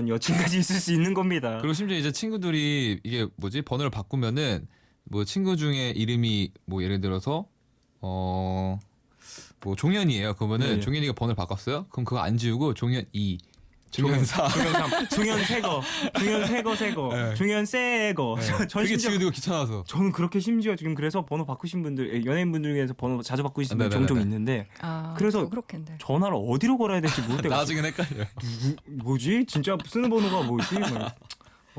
[SPEAKER 1] 여친까지 있을 수 있는 겁니다.
[SPEAKER 3] 그리고 심지어 이제 친구들이 이게 뭐지 번호를 바꾸면은 뭐 친구 중에 이름이 뭐 예를 들어서 뭐 종현이에요. 그러면은
[SPEAKER 1] 네.
[SPEAKER 3] 종현이가 번호를 바꿨어요. 그럼 그거 안 지우고 종현 2, 종현 4.
[SPEAKER 1] 중현 3, 중현 새거, 중현 새거,
[SPEAKER 3] 네.
[SPEAKER 1] 중현 새거. 전
[SPEAKER 3] 그게
[SPEAKER 1] 심지어
[SPEAKER 3] 지우기가 귀찮아서.
[SPEAKER 1] 저는 그렇게 심지어 지금 그래서 번호 바꾸신 분들 연예인분들 중에서 번호 자주 바꾸신 분
[SPEAKER 3] 네네네네.
[SPEAKER 1] 종종 있는데 그래서
[SPEAKER 4] 그렇겠네.
[SPEAKER 1] 전화를 어디로 걸어야 될지 모를 때가
[SPEAKER 3] 나중엔 헷갈려.
[SPEAKER 1] 뭐지? 진짜 쓰는 번호가 뭐지?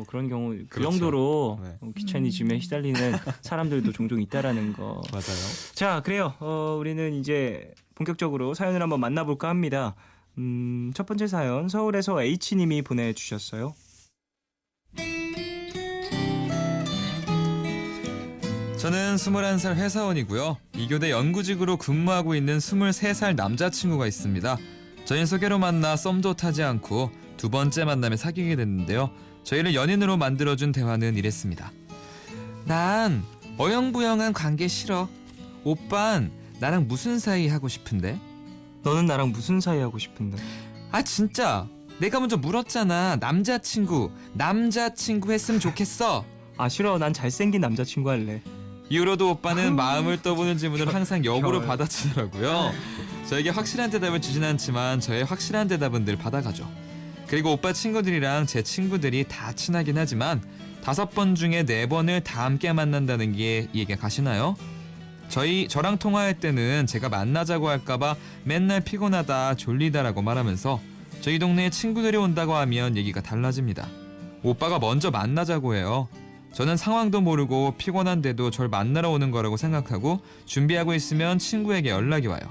[SPEAKER 1] 그런 경우 그
[SPEAKER 3] 그렇죠.
[SPEAKER 1] 정도로
[SPEAKER 3] 네.
[SPEAKER 1] 귀차니즘에 시달리는 사람들도 종종 있다라는 거.
[SPEAKER 3] 맞아요.
[SPEAKER 1] 자, 그래요. 우리는 이제 본격적으로 사연을 한번 만나볼까 합니다. 첫 번째 사연 서울에서 H님이 보내주셨어요.
[SPEAKER 3] 저는 21살 회사원이고요. 이교대 연구직으로 근무하고 있는 23살 남자친구가 있습니다. 저희는 소개로 만나 썸도 타지 않고 두 번째 만남에 사귀게 됐는데요. 저희를 연인으로 만들어준 대화는 이랬습니다. 난 어영부영한 관계 싫어. 오빤 나랑 무슨 사이 하고 싶은데?
[SPEAKER 1] 너는 나랑 무슨 사이 하고 싶은데?
[SPEAKER 3] 아 진짜 내가 먼저 물었잖아. 남자친구 했으면 좋겠어.
[SPEAKER 1] 아 싫어. 난 잘생긴 남자친구 할래.
[SPEAKER 3] 이후로도 오빠는 마음을 떠보는 질문을 항상 역으로
[SPEAKER 1] 별.
[SPEAKER 3] 받아치더라고요. 저에게 확실한 대답을 주진 않지만 저의 확실한 대답은 늘 받아가죠. 그리고 오빠 친구들이랑 제 친구들이 다 친하긴 하지만 5번 중에 4번을 다 함께 만난다는 게 이해가 가시나요? 저랑 통화할 때는 제가 만나자고 할까봐 맨날 피곤하다 졸리다라고 말하면서 저희 동네에 친구들이 온다고 하면 얘기가 달라집니다. 오빠가 먼저 만나자고 해요. 저는 상황도 모르고 피곤한데도 절 만나러 오는 거라고 생각하고 준비하고 있으면 친구에게 연락이 와요.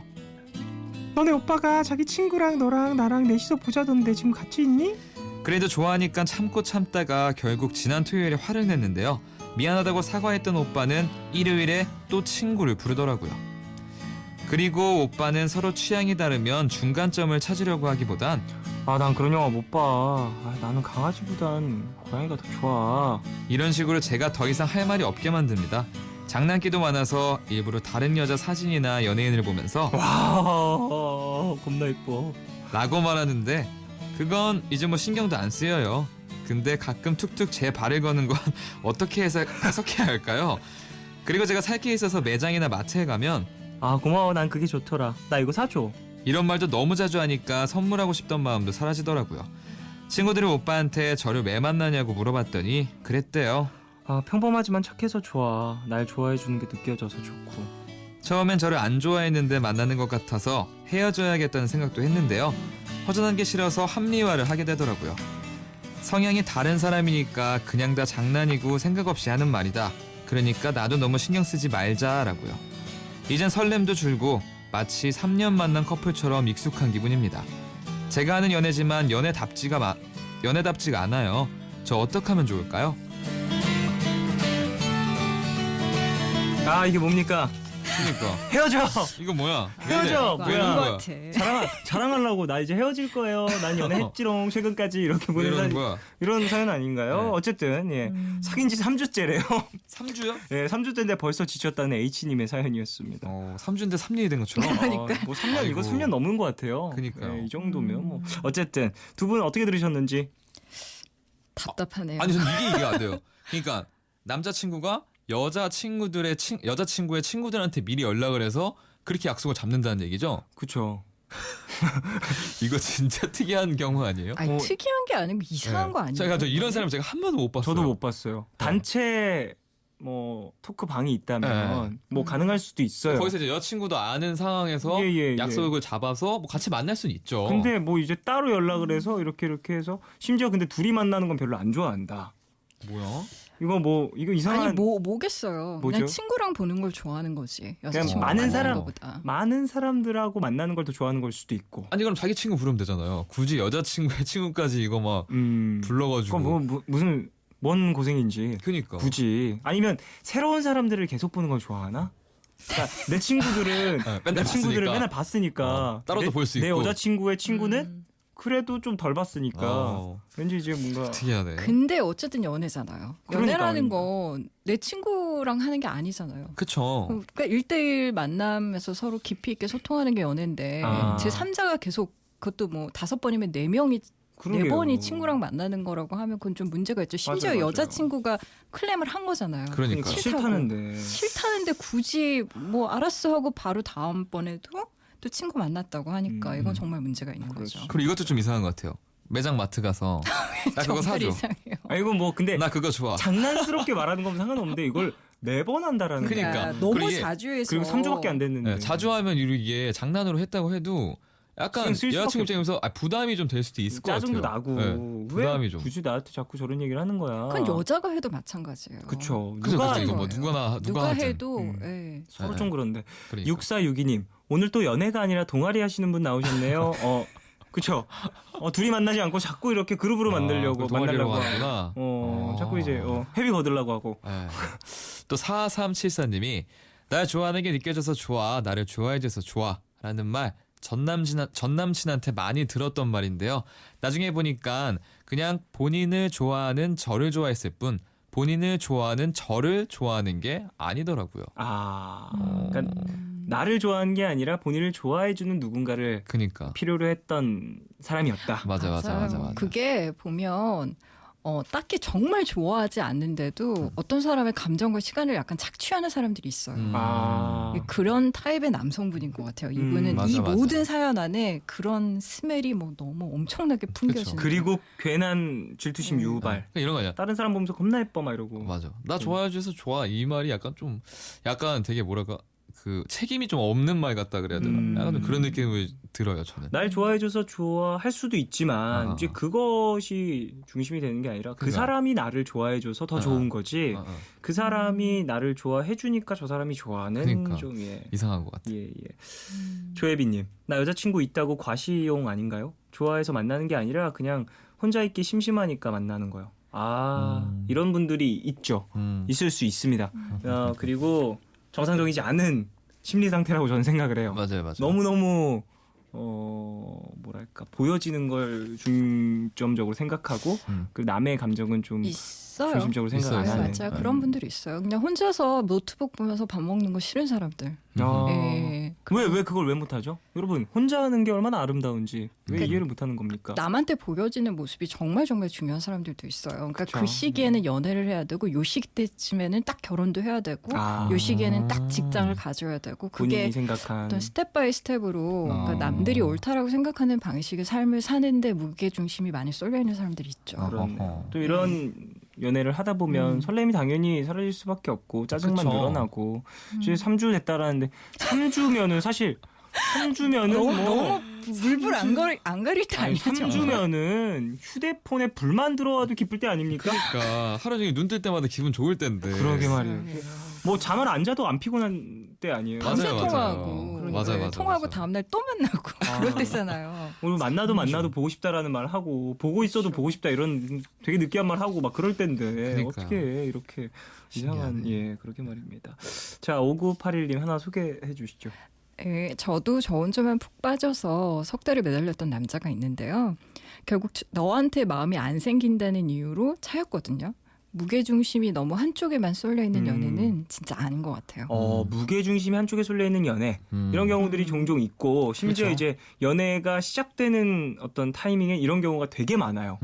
[SPEAKER 1] 너네 오빠가 자기 친구랑 너랑 나랑 넷이서 보자던데 지금 같이 있니?
[SPEAKER 3] 그래도 좋아하니까 참고 참다가 결국 지난 토요일에 화를 냈는데요. 미안하다고 사과했던 오빠는 일요일에 또 친구를 부르더라고요. 그리고 오빠는 서로 취향이 다르면 중간점을 찾으려고 하기보단
[SPEAKER 1] 아 난 그런 영화 못 봐. 아, 나는 강아지보단 고양이가 더 좋아.
[SPEAKER 3] 이런 식으로 제가 더 이상 할 말이 없게 만듭니다. 장난기도 많아서 일부러 다른 여자 사진이나 연예인을 보면서
[SPEAKER 1] 와 겁나 이뻐.
[SPEAKER 3] 라고 말하는데 그건 이제 뭐 신경도 안 쓰여요. 근데 가끔 툭툭 제 발을 거는 건 어떻게 해석해야 할까요? 그리고 제가 살 게 있어서 매장이나 마트에 가면
[SPEAKER 1] 아 고마워. 난 그게 좋더라. 나 이거 사줘.
[SPEAKER 3] 이런 말도 너무 자주 하니까 선물하고 싶던 마음도 사라지더라고요. 친구들이 오빠한테 저를 왜 만나냐고 물어봤더니 그랬대요.
[SPEAKER 1] 아 평범하지만 착해서 좋아. 날 좋아해 주는 게 느껴져서 좋고.
[SPEAKER 3] 처음엔 저를 안 좋아했는데 만나는 것 같아서 헤어져야겠다는 생각도 했는데요. 허전한 게 싫어서 합리화를 하게 되더라고요. 성향이 다른 사람이니까 그냥 다 장난이고 생각 없이 하는 말이다. 그러니까 나도 너무 신경 쓰지 말자라고요. 이젠 설렘도 줄고 마치 3년 만난 커플처럼 익숙한 기분입니다. 제가 하는 연애지만 연애답지가 않아요. 저 어떻게 하면 좋을까요?
[SPEAKER 1] 아 이게 뭡니까?
[SPEAKER 3] 그러니까
[SPEAKER 1] 헤어져.
[SPEAKER 3] 이거 뭐야?
[SPEAKER 1] 헤어져.
[SPEAKER 4] 이거
[SPEAKER 1] 뭐야?
[SPEAKER 4] 아닌 것
[SPEAKER 3] 뭐야?
[SPEAKER 4] 같아.
[SPEAKER 1] 자랑하려고 나 이제 헤어질 거예요. 난 연애했지롱 최근까지 이렇게
[SPEAKER 3] 왜
[SPEAKER 1] 보낸
[SPEAKER 3] 이러는
[SPEAKER 1] 사연
[SPEAKER 3] 거야?
[SPEAKER 1] 이런 사연 아닌가요?
[SPEAKER 3] 네.
[SPEAKER 1] 어쨌든 예 사귄 지 3주째래요.
[SPEAKER 3] 3주요?
[SPEAKER 1] 예 3주째인데 벌써 지쳤다는 H님의 사연이었습니다.
[SPEAKER 3] 3주인데 3년이 된 것처럼.
[SPEAKER 1] 뭐 3년 이거
[SPEAKER 3] 아이고.
[SPEAKER 1] 3년 넘은 것 같아요.
[SPEAKER 3] 그니까요.
[SPEAKER 1] 예, 이 정도면 뭐 어쨌든 두 분 어떻게 들으셨는지.
[SPEAKER 4] 답답하네요.
[SPEAKER 3] 아니 저는 이게 이해가 안 돼요. 그러니까 남자친구가 여자친구의 친구들한테 미리 연락을 해서 그렇게 약속을 잡는다는 얘기죠?
[SPEAKER 1] 그쵸.
[SPEAKER 3] 이거 진짜 특이한 경우 아니에요?
[SPEAKER 4] 아니,
[SPEAKER 1] 뭐-
[SPEAKER 4] 특이한 게 아니고 이상한 거 아니에요?
[SPEAKER 3] 제가 이런 사람 제가 한 번도 못 봤어요.
[SPEAKER 1] 저도 못 봤어요. 단체 뭐 토크 방이 있다면 뭐 가능할 수도 있어요.
[SPEAKER 3] 거기서 이제 여자친구도 아는 상황에서
[SPEAKER 1] 예.
[SPEAKER 3] 약속을 잡아서 뭐 같이 만날 수는 있죠.
[SPEAKER 1] 근데 뭐 이제 따로 연락을 해서 이렇게 해서 심지어 근데 둘이 만나는 건 별로 안 좋아한다.
[SPEAKER 3] 뭐야?
[SPEAKER 1] 이거 이상한
[SPEAKER 4] 아니 뭐겠어요.
[SPEAKER 1] 뭐죠?
[SPEAKER 4] 그냥 친구랑 보는 걸 좋아하는 거지. 여자친구
[SPEAKER 1] 많은
[SPEAKER 4] 만나는
[SPEAKER 1] 사람-
[SPEAKER 4] 거보다.
[SPEAKER 1] 많은 사람들하고 만나는 걸 더 좋아하는 걸 수도 있고.
[SPEAKER 3] 아니 그럼 자기 친구 부르면 되잖아요. 굳이 여자친구의 친구까지 이거 막 불러가지고.
[SPEAKER 1] 그건 무슨 뭔 고생인지.
[SPEAKER 3] 그니까.
[SPEAKER 1] 굳이 아니면 새로운 사람들을 계속 보는 걸 좋아하나? 그러니까 내 친구들은
[SPEAKER 3] 맨날
[SPEAKER 1] 내 친구들을
[SPEAKER 3] 봤으니까.
[SPEAKER 1] 맨날 봤으니까
[SPEAKER 3] 따로도 볼 수
[SPEAKER 1] 내
[SPEAKER 3] 있고.
[SPEAKER 1] 여자친구의 친구는 그래도 좀 덜 봤으니까 왠지 이제 뭔가
[SPEAKER 3] 특이하네.
[SPEAKER 4] 근데 어쨌든 연애잖아요.
[SPEAKER 1] 그러니까,
[SPEAKER 4] 연애라는 건 내 친구랑 하는 게 아니잖아요.
[SPEAKER 3] 그쵸.
[SPEAKER 4] 그러니까 1대1 만남에서 서로 깊이 있게 소통하는 게 연애인데
[SPEAKER 1] 아.
[SPEAKER 4] 제 3자가 계속 그것도 뭐 5번이면 4명이
[SPEAKER 1] 그러게요.
[SPEAKER 4] 4번이 친구랑 만나는 거라고 하면 그건 좀 문제가 있죠. 심지어
[SPEAKER 1] 맞아요.
[SPEAKER 4] 여자친구가 클램을 한 거잖아요.
[SPEAKER 3] 그러니까.
[SPEAKER 1] 싫다는데.
[SPEAKER 4] 싫다는데 굳이 뭐 알았어 하고 바로 다음번에도 또 친구 만났다고 하니까 이건 정말 문제가 있는
[SPEAKER 1] 그렇죠.
[SPEAKER 4] 거죠.
[SPEAKER 3] 그리고 이것도 좀 이상한 것 같아요. 매장 마트 가서 나 그거
[SPEAKER 4] 정말
[SPEAKER 3] 사줘.
[SPEAKER 4] 이상해요.
[SPEAKER 1] 아 이건 뭐 근데
[SPEAKER 3] 나 그거 좋아.
[SPEAKER 1] 장난스럽게 말하는 건 상관없는데 이걸 매번 한다라는
[SPEAKER 3] 그러니까.
[SPEAKER 1] 거.
[SPEAKER 4] 그러니까 너무
[SPEAKER 3] 그리고 이게-
[SPEAKER 4] 자주 해서
[SPEAKER 1] 그리고 3주밖에 안 됐는데.
[SPEAKER 3] 네, 자주 하면 이게 장난으로 했다고 해도 약간
[SPEAKER 1] 신경 쓸
[SPEAKER 3] 여자친구
[SPEAKER 1] 수밖에
[SPEAKER 3] 입장에서 부담이 좀 될 수도 있을 것 같아요.
[SPEAKER 1] 짜증도 나고
[SPEAKER 3] 네, 부담이
[SPEAKER 1] 왜
[SPEAKER 3] 좀.
[SPEAKER 1] 굳이 나한테 자꾸 저런 얘기를 하는 거야.
[SPEAKER 4] 그건 여자가 해도 마찬가지예요.
[SPEAKER 1] 그쵸.
[SPEAKER 3] 그죠,
[SPEAKER 1] 누가
[SPEAKER 3] 그죠. 이거 뭐
[SPEAKER 4] 거예요.
[SPEAKER 3] 누가 하든.
[SPEAKER 4] 해도
[SPEAKER 1] 음.
[SPEAKER 4] 예.
[SPEAKER 1] 서로
[SPEAKER 3] 네.
[SPEAKER 1] 좀 그런데.
[SPEAKER 3] 그러니까.
[SPEAKER 1] 6462님 오늘 또 연애가 아니라 동아리 하시는 분 나오셨네요. 그쵸. 둘이 만나지 않고 자꾸 이렇게 그룹으로 만들려고 만나려고 하고.
[SPEAKER 3] 하구나.
[SPEAKER 1] 자꾸 이제 회비 거들라고 하고.
[SPEAKER 3] 네. 또 4374님이 날 좋아하는 게 느껴져서 좋아, 나를 좋아해줘서 좋아 라는 말 전 남친한테 많이 들었던 말인데요. 나중에 보니까 그냥 본인을 좋아하는 저를 좋아했을 뿐 본인을 좋아하는 저를 좋아하는 게 아니더라고요.
[SPEAKER 1] 그러니까 나를 좋아하는 게 아니라 본인을 좋아해주는 누군가를
[SPEAKER 3] 그니까.
[SPEAKER 1] 필요로 했던 사람이었다.
[SPEAKER 3] 맞아.
[SPEAKER 4] 그게 보면 딱히 정말 좋아하지 않는데도 어떤 사람의 감정과 시간을 약간 착취하는 사람들이 있어요. 그런 타입의 남성분인 것 같아요. 이분은
[SPEAKER 3] 맞아,
[SPEAKER 4] 이
[SPEAKER 3] 맞아.
[SPEAKER 4] 모든 사연 안에 그런 스멜이 뭐 너무 엄청나게 풍겨지는.
[SPEAKER 1] 그리고 괜한 질투심 유발.
[SPEAKER 3] 그러니까 이런 거 아니야.
[SPEAKER 1] 다른 사람 보면서 겁나 예뻐 막 이러고.
[SPEAKER 3] 맞아. 나 좋아해줘서 좋아. 이 말이 약간 되게 뭐랄까 그 책임이 좀 없는 말 같다 그래야 되나. 약간 좀 그런 느낌을 들어요 저는.
[SPEAKER 1] 날 좋아해줘서 좋아할 수도 있지만 이제 그것이 중심이 되는 게 아니라 그
[SPEAKER 3] 그러니까.
[SPEAKER 1] 사람이 나를 좋아해줘서 더 좋은 거지.
[SPEAKER 3] 어.
[SPEAKER 1] 그 사람이 나를 좋아해주니까 저 사람이 좋아하는
[SPEAKER 3] 그러니까.
[SPEAKER 1] 좀
[SPEAKER 3] 이상한 것 같아.
[SPEAKER 1] 예. 조혜빈님, 나 여자친구 있다고 과시용 아닌가요? 좋아해서 만나는 게 아니라 그냥 혼자 있기 심심하니까 만나는 거요. 이런 분들이 있죠. 있을 수 있습니다. 그리고 정상적이지 않은 심리 상태라고 저는 생각을 해요.
[SPEAKER 3] 맞아요.
[SPEAKER 1] 너무너무 뭐랄까 보여지는 걸 중점적으로 생각하고 그 남의 감정은 좀
[SPEAKER 4] 있어요.
[SPEAKER 1] 중심적으로 생각 안
[SPEAKER 3] 있어요.
[SPEAKER 1] 하는.
[SPEAKER 4] 맞아요. 그런 분들이 있어요. 그냥 혼자서 노트북 보면서 밥 먹는 거 싫은 사람들. 예.
[SPEAKER 1] 왜 그걸 왜 못하죠? 여러분 혼자 하는 게 얼마나 아름다운지 왜 이해를 못하는 겁니까?
[SPEAKER 4] 남한테 보여지는 모습이 정말 중요한 사람들도 있어요. 그러니까
[SPEAKER 1] 그쵸.
[SPEAKER 4] 그 시기에는 연애를 해야 되고 요 시기 때쯤에는 딱 결혼도 해야 되고 요 시기에는 딱 직장을 가져야 되고 그게
[SPEAKER 1] 본인이 생각한
[SPEAKER 4] 어떤 스텝 바이 스텝으로 그러니까 남들이 옳다라고 생각하는 방식의 삶을 사는데 무게 중심이 많이 쏠려 있는 사람들이 있죠.
[SPEAKER 1] 그렇네요. 또 이런 연애를 하다 보면 설렘이 당연히 사라질 수밖에 없고 짜증만
[SPEAKER 3] 그쵸.
[SPEAKER 1] 늘어나고 이제 3주 됐다라는데 3주면은 사실 3주면은
[SPEAKER 4] 너무 물불 안 가릴 때
[SPEAKER 1] 아니,
[SPEAKER 4] 아니죠.
[SPEAKER 1] 3주면은 휴대폰에 불만 들어와도 기쁠 때 아닙니까?
[SPEAKER 3] 그러니까 하루 종일 눈 뜰 때마다 기분 좋을 텐데.
[SPEAKER 1] 그러게 말이에요. 뭐 잠을 안 자도 안 피곤한 때 아니에요.
[SPEAKER 3] 맞아요,
[SPEAKER 4] 밤새
[SPEAKER 3] 맞아요.
[SPEAKER 4] 통화하고
[SPEAKER 3] 맞아요.
[SPEAKER 4] 통화하고 다음날 또 만나고 그럴 때잖아요.
[SPEAKER 1] 오늘 만나도 보고 싶다라는 말 하고 보고 있어도 보고 싶다 이런 되게 느끼한 말 하고 막 그럴 때인데
[SPEAKER 3] 그러니까요.
[SPEAKER 1] 어떻게 이렇게 이상한 그렇게 말입니다. 자 5981님 하나 소개해 주시죠.
[SPEAKER 4] 예, 저도 저 혼자만 푹 빠져서 석 달을 매달렸던 남자가 있는데요. 결국 너한테 마음이 안 생긴다는 이유로 차였거든요. 무게중심이 너무 한쪽에만 쏠려 있는 연애는 진짜 아닌 것 같아요.
[SPEAKER 1] 무게 중심이 한쪽에 쏠려 있는 연애 이런 경우들이 종종 있고 심지어
[SPEAKER 3] 그렇죠.
[SPEAKER 1] 이제 연애가 시작되는 어떤 타이밍에 이런 경우가 되게 많아요.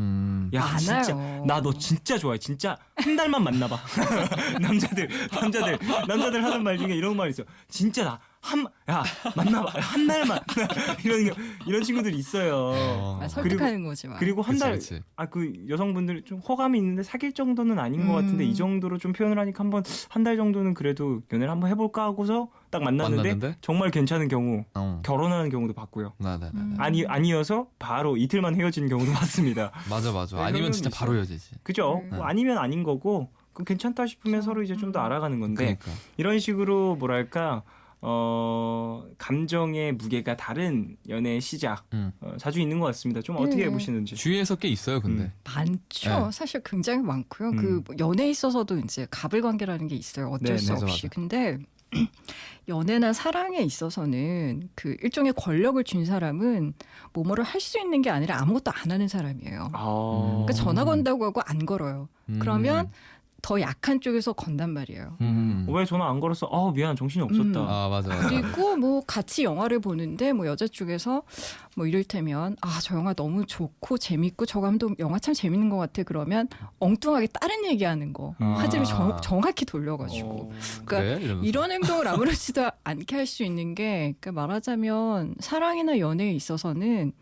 [SPEAKER 1] 야
[SPEAKER 4] 많아요.
[SPEAKER 1] 진짜 나 너 진짜 좋아해. 진짜 한 달만 만나봐. 남자들 하는 말 중에 이런 말이 있어요. 진짜 나 만나봐 한 달만 이런 친구들이 있어요.
[SPEAKER 4] 설득하는 거지 막.
[SPEAKER 1] 그리고 한 달
[SPEAKER 3] 그치.
[SPEAKER 1] 그 여성분들 좀 호감이 있는데 사귈 정도는 아닌 것 같은데 이 정도로 좀 표현을 하니까 한 달 정도는 그래도 연애를 한번 해볼까 하고서 딱 만났는데 정말 괜찮은 경우 결혼하는 경우도 봤고요. 아니어서 바로 이틀만 헤어지는 경우도 봤습니다.
[SPEAKER 3] 맞아. 아니면 진짜 바로 헤어지지.
[SPEAKER 1] 그죠? 뭐 아니면 아닌 거고 그럼 괜찮다 싶으면 서로 이제 좀 더 알아가는 건데
[SPEAKER 3] 그러니까.
[SPEAKER 1] 이런 식으로 뭐랄까 감정의 무게가 다른 연애의 시작 자주 있는 것 같습니다. 좀 어떻게 보시는지.
[SPEAKER 3] 주위에서 꽤 있어요, 근데.
[SPEAKER 4] 많죠.
[SPEAKER 3] 네.
[SPEAKER 4] 사실 굉장히 많고요. 그 연애에 있어서도 이제 가불관계라는 게 있어요. 어쩔 수
[SPEAKER 3] 맞아,
[SPEAKER 4] 없이.
[SPEAKER 3] 맞아.
[SPEAKER 4] 근데 연애나 사랑에 있어서는 그 일종의 권력을 준 사람은 뭐뭐를 할 수 있는 게 아니라 아무것도 안 하는 사람이에요. 그러니까 전화 건다고 하고 안 걸어요. 그러면 더 약한 쪽에서 건단 말이에요.
[SPEAKER 1] 왜 전화 안 걸었어? 미안 정신이 없었다.
[SPEAKER 3] 맞아.
[SPEAKER 4] 그리고 뭐 같이 영화를 보는데 뭐 여자 쪽에서 뭐 이를테면 저 영화 너무 좋고 재밌고 저 감독 영화 참 재밌는 것 같아 그러면 엉뚱하게 다른 얘기하는 거 화제를 정확히 돌려가지고 그러니까
[SPEAKER 3] 그래? 이러면서.
[SPEAKER 4] 이런 행동을 아무렇지도 않게 할 수 있는 게 그러니까 말하자면 사랑이나 연애에 있어서는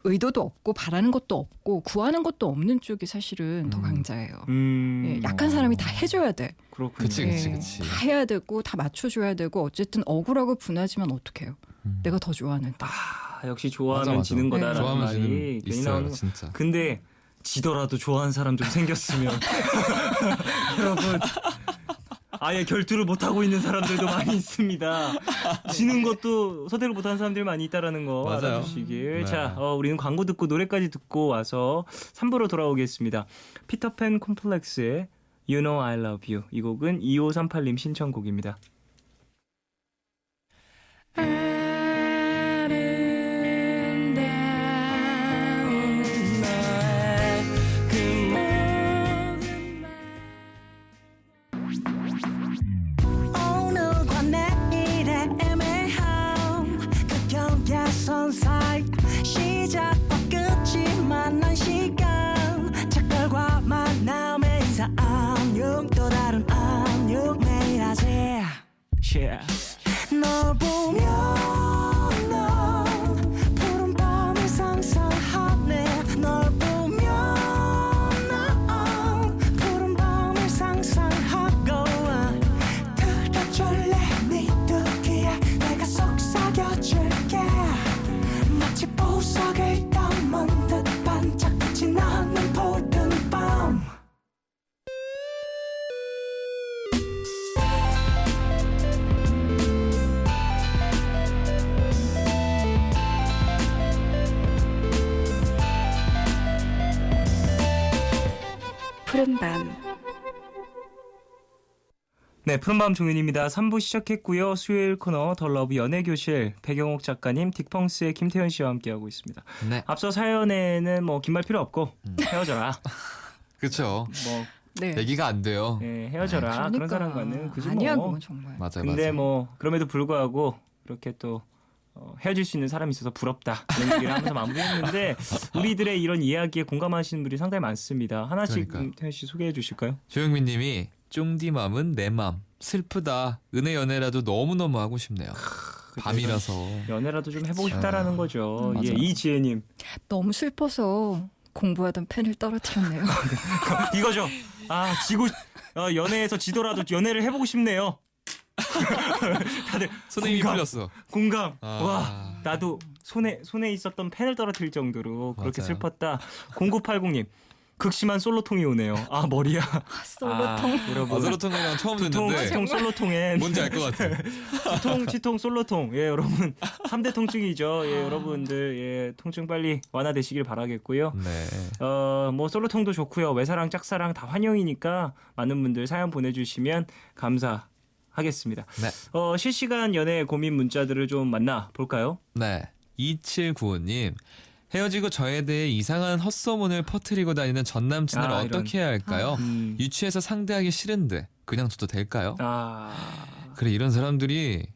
[SPEAKER 4] 의도도 없고 바라는 것도 없고 구하는 것도 없는 쪽이 사실은 더 강자예요. 예, 약한 사람이 다 해줘야 돼.
[SPEAKER 1] 그렇군요.
[SPEAKER 3] 그치.
[SPEAKER 4] 다 해야 되고 다 맞춰줘야 되고 어쨌든 억울하고 분하지만 어떡해요. 내가 더 좋아하는데.
[SPEAKER 1] 역시 좋아하면
[SPEAKER 3] 맞아.
[SPEAKER 1] 지는 거다라는
[SPEAKER 4] 네.
[SPEAKER 3] 좋아하면
[SPEAKER 1] 말이
[SPEAKER 3] 지는
[SPEAKER 1] 괜히
[SPEAKER 3] 있어요,
[SPEAKER 1] 나오는 거.
[SPEAKER 3] 진짜.
[SPEAKER 1] 근데 지더라도 좋아하는 사람 좀 생겼으면 여러분 아예 결투를 못 하고 있는 사람들도 많이 있습니다. 지는 것도 선택을 못하는 사람들이 많이 있다라는 거
[SPEAKER 3] 맞아요.
[SPEAKER 1] 알아주시길.
[SPEAKER 3] 네.
[SPEAKER 1] 자, 우리는 광고 듣고 노래까지 듣고 와서 3부로 돌아오겠습니다. 피터팬 콤플렉스의 You Know I Love You. 이 곡은 2538님 신청곡입니다.
[SPEAKER 2] 오늘과 내일의 애매함 그 경계선 사이 시작과 끝이 만난 시간 작별과 만남의 인사 안녕 또 다른 안녕 매일 하지 널 보면 난 푸른 밤을 상상하네 널 보면 난 푸른 밤을 상상하고 들어줄래 네 두기에 내가 속삭여줄게 마치 보석을 담은 듯 반짝빛이 나는 푸른 밤 푸른밤
[SPEAKER 1] 네, 푸른밤 종윤입니다. 3부 시작했고요. 수요일 코너 더 러브 연애교실 배경옥 작가님, 딕펑스의 김태현 씨와 함께하고 있습니다.
[SPEAKER 3] 네.
[SPEAKER 1] 앞서 사연에는 뭐 긴 말 필요 없고 헤어져라.
[SPEAKER 3] 그렇죠.
[SPEAKER 1] 뭐
[SPEAKER 4] 네.
[SPEAKER 3] 얘기가 안 돼요.
[SPEAKER 1] 헤어져라.
[SPEAKER 4] 그러니까.
[SPEAKER 1] 그런 사람과는 그지
[SPEAKER 4] 아니야
[SPEAKER 1] 뭐.
[SPEAKER 4] 그건 정말.
[SPEAKER 3] 맞아요.
[SPEAKER 1] 근데
[SPEAKER 3] 맞아요.
[SPEAKER 1] 뭐 그럼에도 불구하고 이렇게 또 헤어질 수 있는 사람이 있어서 부럽다 이런 얘기를 하면서 마무리했는데 우리들의 이런 이야기에 공감하시는 분들이 상당히 많습니다. 하나씩
[SPEAKER 3] 그러니까요.
[SPEAKER 1] 태현 씨 소개해 주실까요?
[SPEAKER 3] 조영민님이 쫑디맘은 내 맘 슬프다. 은혜 연애라도 너무너무 하고 싶네요. 밤이라서.
[SPEAKER 1] 연애라도 좀 해보고 싶다라는 거죠.
[SPEAKER 3] 맞아요.
[SPEAKER 1] 예, 이지혜님
[SPEAKER 4] 너무 슬퍼서 공부하던 펜을 떨어뜨렸네요.
[SPEAKER 1] 이거죠. 아 지고 연애에서 지더라도 연애를 해보고 싶네요. 다들
[SPEAKER 3] 손에 힘이
[SPEAKER 1] 공감.
[SPEAKER 3] 풀렸어.
[SPEAKER 1] 공감.
[SPEAKER 3] 아.
[SPEAKER 1] 와 나도 손에 있었던 펜을 떨어뜨릴 정도로 그렇게
[SPEAKER 3] 맞아요.
[SPEAKER 1] 슬펐다. 0980님 극심한 솔로통이 오네요. 아 머리야.
[SPEAKER 4] 솔로통.
[SPEAKER 1] 여러분.
[SPEAKER 3] 어스로통이랑 처음
[SPEAKER 1] 두통,
[SPEAKER 3] 듣는데
[SPEAKER 1] 치통, 솔로통엔
[SPEAKER 3] 뭔지 알 것 같아.
[SPEAKER 1] 두통, 치통, 솔로통. 예, 여러분. 3대 통증이죠. 예, 여러분들 예, 통증 빨리 완화되시길 바라겠고요.
[SPEAKER 3] 네.
[SPEAKER 1] 뭐 솔로통도 좋고요. 외사랑, 짝사랑 다 환영이니까 많은 분들 사연 보내주시면 감사하겠습니다.
[SPEAKER 3] 네.
[SPEAKER 1] 실시간 연애 고민 문자들을 좀 만나 볼까요?
[SPEAKER 3] 네. 2795님. 헤어지고 저에 대해 이상한 헛소문을 퍼뜨리고 다니는 전 남친을
[SPEAKER 1] 아,
[SPEAKER 3] 어떻게 해야 할까요?
[SPEAKER 1] 음.
[SPEAKER 3] 유치해서 상대하기 싫은데 그냥 둬도 될까요?
[SPEAKER 1] 아,
[SPEAKER 3] 그래 이런 사람들이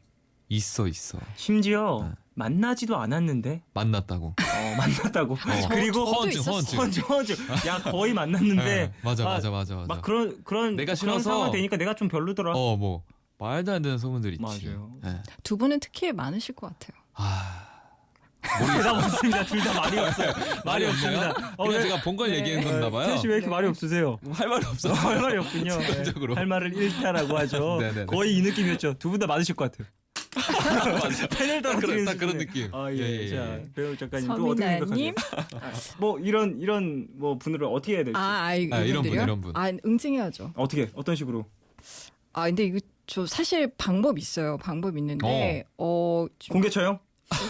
[SPEAKER 3] 있어.
[SPEAKER 1] 심지어
[SPEAKER 3] 네.
[SPEAKER 1] 만나지도 않았는데
[SPEAKER 3] 만났다고.
[SPEAKER 1] 만났다고. 그리고
[SPEAKER 4] 저도
[SPEAKER 3] 허언증.
[SPEAKER 1] 허언증. 야 거의 만났는데
[SPEAKER 3] 네, 맞아.
[SPEAKER 1] 막 그런
[SPEAKER 3] 내가
[SPEAKER 1] 그런
[SPEAKER 3] 싫어서-
[SPEAKER 1] 상황 되니까 내가 좀 별로더라.
[SPEAKER 3] 뭐 말도 안 되는 소문들 있지.
[SPEAKER 1] 맞아요.
[SPEAKER 3] 네.
[SPEAKER 4] 두 분은 특히 많으실 것 같아요.
[SPEAKER 1] 대답 없습니다. 둘 다 말이 없어요. 말이 없습니다.
[SPEAKER 3] 그냥 제가 본 걸 얘기한 건가 봐요.
[SPEAKER 1] 태현 씨왜 이렇게 말이 없으세요?
[SPEAKER 3] 할 말이 없어.
[SPEAKER 1] 할 말이 없군요.
[SPEAKER 3] 순간적으로.
[SPEAKER 1] 할 말을 잃다라고 하죠.
[SPEAKER 3] 네네네.
[SPEAKER 1] 거의 이 느낌이었죠. 두 분 다 맞으실 것 같아요. 펜을 떨어뜨리는
[SPEAKER 3] 딱 그런
[SPEAKER 1] 수준에.
[SPEAKER 3] 느낌.
[SPEAKER 1] 아 예.
[SPEAKER 3] 예.
[SPEAKER 1] 자 배우 작가님 또 어떻게 생각하세요?
[SPEAKER 4] 서민아님.
[SPEAKER 1] 뭐 이런 뭐 분을 어떻게 해야 될지
[SPEAKER 3] 이런 분, 이런 분.
[SPEAKER 4] 아 응징해야죠.
[SPEAKER 1] 어떻게 어떤 식으로?
[SPEAKER 4] 아 근데 이거 저 사실 방법 있어요. 방법 있는데 좀
[SPEAKER 1] 공개처형?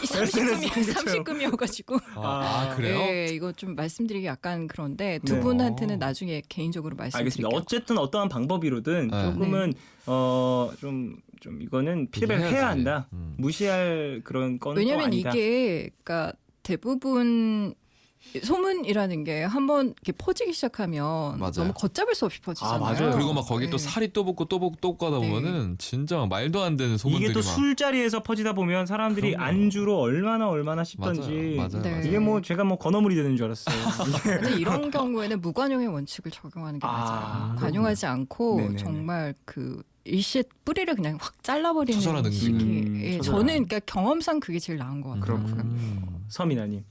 [SPEAKER 1] SNS 공개처럼.
[SPEAKER 4] 30금이어가지고
[SPEAKER 3] 그래요?
[SPEAKER 4] 네, 이거 좀 말씀드리기 약간 그런데 두
[SPEAKER 1] 네.
[SPEAKER 4] 분한테는 나중에 개인적으로
[SPEAKER 1] 알겠습니다.
[SPEAKER 4] 말씀드릴게요.
[SPEAKER 1] 어쨌든 어떠한 방법이로든
[SPEAKER 3] 네.
[SPEAKER 1] 조금은 좀 이거는 피드백을
[SPEAKER 3] 얘기해야지.
[SPEAKER 1] 해야 한다.
[SPEAKER 3] 음.
[SPEAKER 1] 무시할 그런 건또
[SPEAKER 4] 왜냐면
[SPEAKER 1] 아니다.
[SPEAKER 4] 이게 그러니까 대부분 소문이라는 게 한번 이렇게 퍼지기 시작하면
[SPEAKER 3] 맞아요.
[SPEAKER 4] 너무 걷잡을 수 없이 퍼지잖아요.
[SPEAKER 1] 맞아요.
[SPEAKER 3] 그리고 막 거기 또
[SPEAKER 4] 네.
[SPEAKER 3] 살이 또 붙고 또 붙고 또 가다
[SPEAKER 4] 네.
[SPEAKER 3] 보면은 진짜 막 말도 안 되는 소문들이
[SPEAKER 1] 이게 또
[SPEAKER 3] 막.
[SPEAKER 1] 술자리에서 퍼지다 보면 사람들이
[SPEAKER 3] 그럼요.
[SPEAKER 1] 안주로 얼마나 싶던지
[SPEAKER 3] 맞아요.
[SPEAKER 4] 네.
[SPEAKER 1] 이게 뭐 제가 뭐 건어물이 되는 줄 알았어요.
[SPEAKER 4] 근데 이런 경우에는 무관용의 원칙을 적용하는 게 맞아요. 관용하지 않고
[SPEAKER 1] 네네네.
[SPEAKER 4] 정말 그 일시에 뿌리를 그냥 확 잘라버리는
[SPEAKER 3] 처절한 응징.
[SPEAKER 4] 식이. 예,
[SPEAKER 1] 처절한.
[SPEAKER 4] 저는 그러니까 경험상 그게 제일 나은 것 같아요.
[SPEAKER 1] 서민아님.